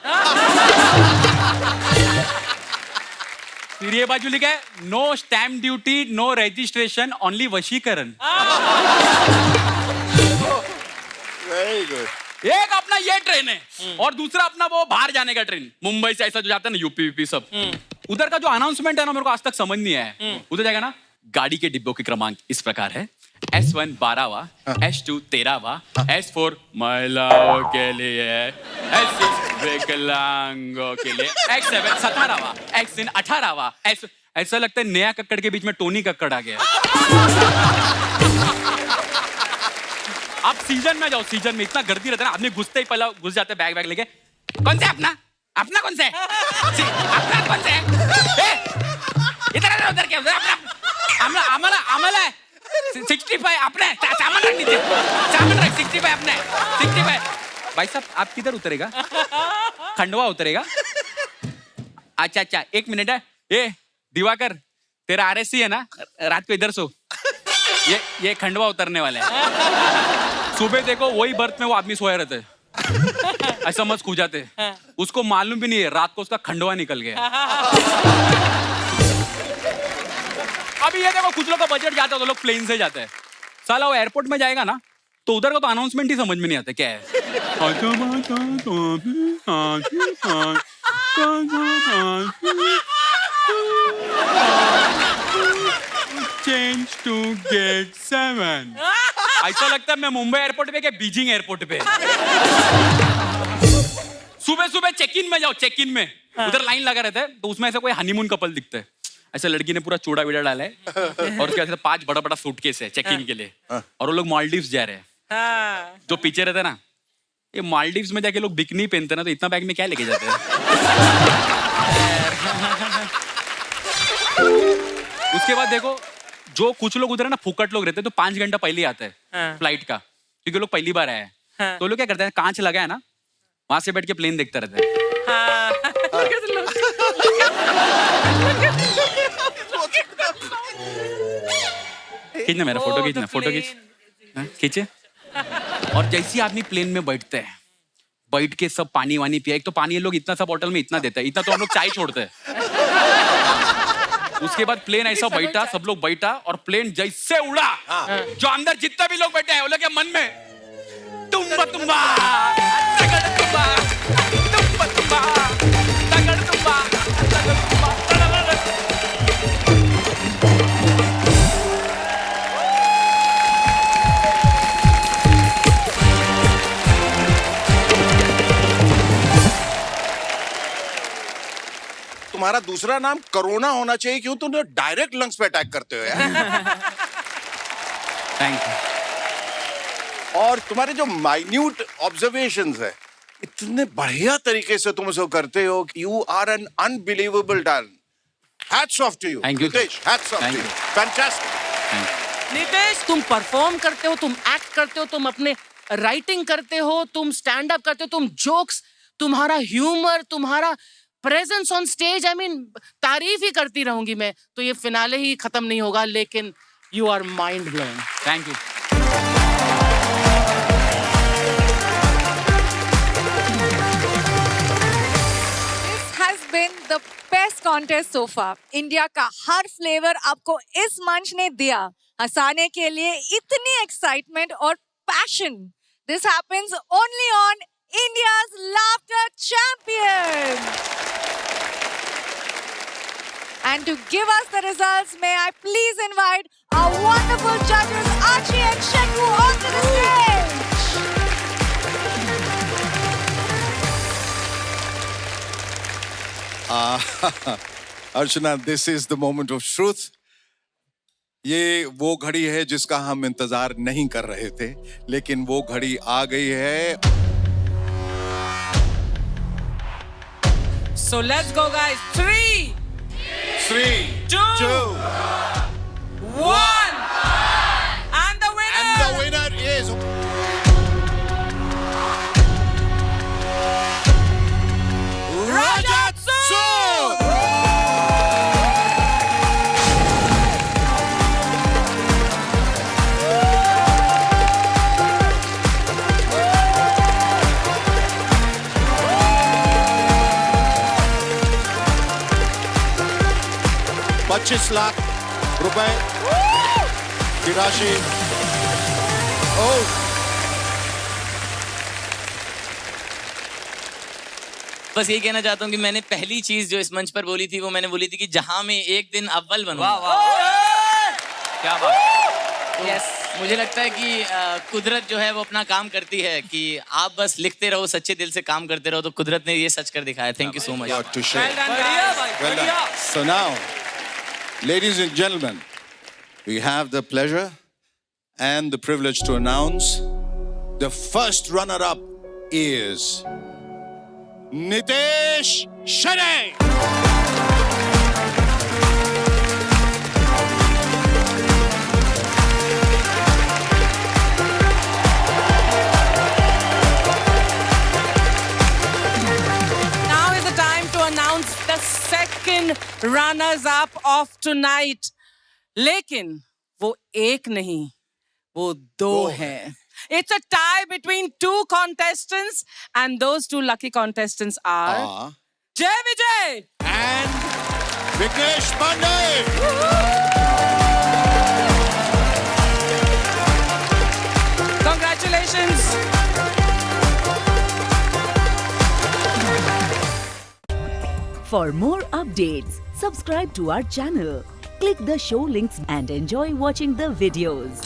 फिर ये बाजू लिखा है, no stamp duty, no registration, only वशीकरण। Very good. एक अपना ये ट्रेन है और दूसरा अपना वो बाहर जाने का ट्रेन, मुंबई से ऐसा जो जाता है ना यूपी यूपी सब, उधर का जो अनाउंसमेंट है ना मेरे को आज तक समझ नहीं आया। उधर जाएगा ना, गाड़ी के डिब्बों के क्रमांक इस प्रकार है, S1 12वां, S2 13वां, S4 महिलाओं के लिए, S6 विकलांगों के लिए, X7 17वां, X9 18वां। ऐसा लगता है नया कक्कड़ के बीच में टोनी कक्कड़ आ गया। आप सीजन में जाओ, सीजन में इतना गर्दी रहता है ना, आदमी घुसते ही पहला घुस जाते बैग बैग लेके, कौन से अपना अपना कौन से अपना कौन से इधर उधर क्या अपना आम्हाला 65 अपने सामान रख नीचे, सामान रख 65 अपने 65। भाई साहब आप किधर उतरेगा, खंडवा उतरेगा? अच्छा अच्छा एक मिनट है, ये दिवाकर तेरा RSC है ना, रात को इधर सो, ये खंडवा उतरने वाले हैं। सुबह देखो वही बर्थ में वो आदमी सोया रहते है, ऐसा मत खो जाते, उसको मालूम भी नहीं है रात को उसका खंडवा निकल गया। अभी ये देखो कुछ लोग का बजट जाता है तो लोग प्लेन से जाते हैं, साला वो एयरपोर्ट में जाएगा ना तो उधर का तो अनाउंसमेंट ही समझ में नहीं आता क्या है। Change to gate 7। ऐसा लगता है मैं मुंबई एयरपोर्ट पे क्या बीजिंग एयरपोर्ट पे। सुबह सुबह चेक इन में जाओ, चेक इन में उधर लाइन लगा रहता है तो उसमें ऐसा कोई हनीमून कपल दिखता है, ऐसा लड़की ने पूरा चूड़ा विड़ा डाला है और उसके बाद 5 बड़ा बड़ा सूटकेस है चेक इन के लिए, और वो लोग मालदीव्स जा रहे हैं। जो पीछे रहता है ना, ये मालदीव्स में जाके लोग बिकनी पहनते ना, तो इतना बैग में क्या लेके जाते हैं। उसके बाद देखो जो कुछ लोग उधर है ना फुकट लोग रहते हैं, तो 5 घंटा पहले ही आते हैं फ्लाइट का, क्योंकि लोग पहली बार आए हैं। तो लोग क्या करते हैं, कांच लगा है ना वहां से बैठ के प्लेन देखते रहते हैं। खींचना मेरा फोटो, खींचना फोटो खींचे। और जैसे आदमी प्लेन में बैठते हैं, बैठ के सब पानी वानी पिया, एक तो पानी ये लोग इतना सा बॉटल में इतना देते हैं, इतना तो हम लोग चाय छोड़ते हैं। उसके बाद प्लेन ऐसा बैठा, सब लोग बैठा और प्लेन जैसे उड़ा, जो अंदर जितने भी लोग बैठे हैं वो लोग के मन में तुम्बा तुम्बा तगड़ तुम्बा तुम्बा तुम्बा तगड़ तुम्बा तगड़ तुम्बा। तुम्हारा दूसरा नाम कोरोना होना चाहिए, क्यों तुम डायरेक्ट लंग्स पे अटैक करते हो यार। Thank you. और तुम्हारे जो माइन्यूट ऑब्जर्वेशंस है इतने बढ़िया तरीके से तुम इसको करते हो. You are an unbelievable talent. Hats off to you. Thank you, sir. Nitesh, hats off Thank to you. you. Fantastic. Nitesh, तुम परफॉर्म करते हो, तुम एक्ट करते हो, तुम अपने राइटिंग करते हो, तुम स्टैंड अप करते हो, तुम जोक्स, तुम्हारा ह्यूमर, तुम्हारा presence on stage, I mean तारीफ ही करती रहूंगी मैं. तो ये फिनाले ही खत्म नहीं होगा, लेकिन you are mind blowing. Thank you. been the best contest so far. India का हर फ्लेवर आपको इस मंच ने दिया. हंसाने के लिए इतनी एक्साइटमेंट और passion. This happens only on India's Laughter Champion. And to give us the results, may I please invite our wonderful judges Archie and Sheku onto the stage. Archana, this is the moment of truth. ये वो घड़ी है जिसका हम इंतजार नहीं कर रहे थे, लेकिन वो घड़ी आ गई है. So let's go, guys. 3, 2, 1. And the winner is Rajat Sood. $25 lakh की राशि. बस ये कहना चाहता हूँ कि मैंने पहली चीज जो इस मंच पर बोली थी वो मैंने बोली थी कि जहां मैं एक दिन अव्वल बनूंगा. क्या बात. यस, मुझे लगता है कि कुदरत जो है वो अपना काम करती है कि आप बस लिखते रहो, सच्चे दिल से काम करते रहो, तो कुदरत ने ये सच कर दिखाया. Thank you so much. Well done. So now, ladies and gentlemen, we have the pleasure and the privilege to announce the first runner-up is Nitesh Sharma. Now is the time to announce the second runners-up of tonight. लेकिन वो एक नहीं, वो दो हैं. It's a tie between two contestants, and those two lucky contestants are Jay Vijay and Vignesh Pandey. Congratulations. For more updates, subscribe to our channel, click the show links and enjoy watching the videos.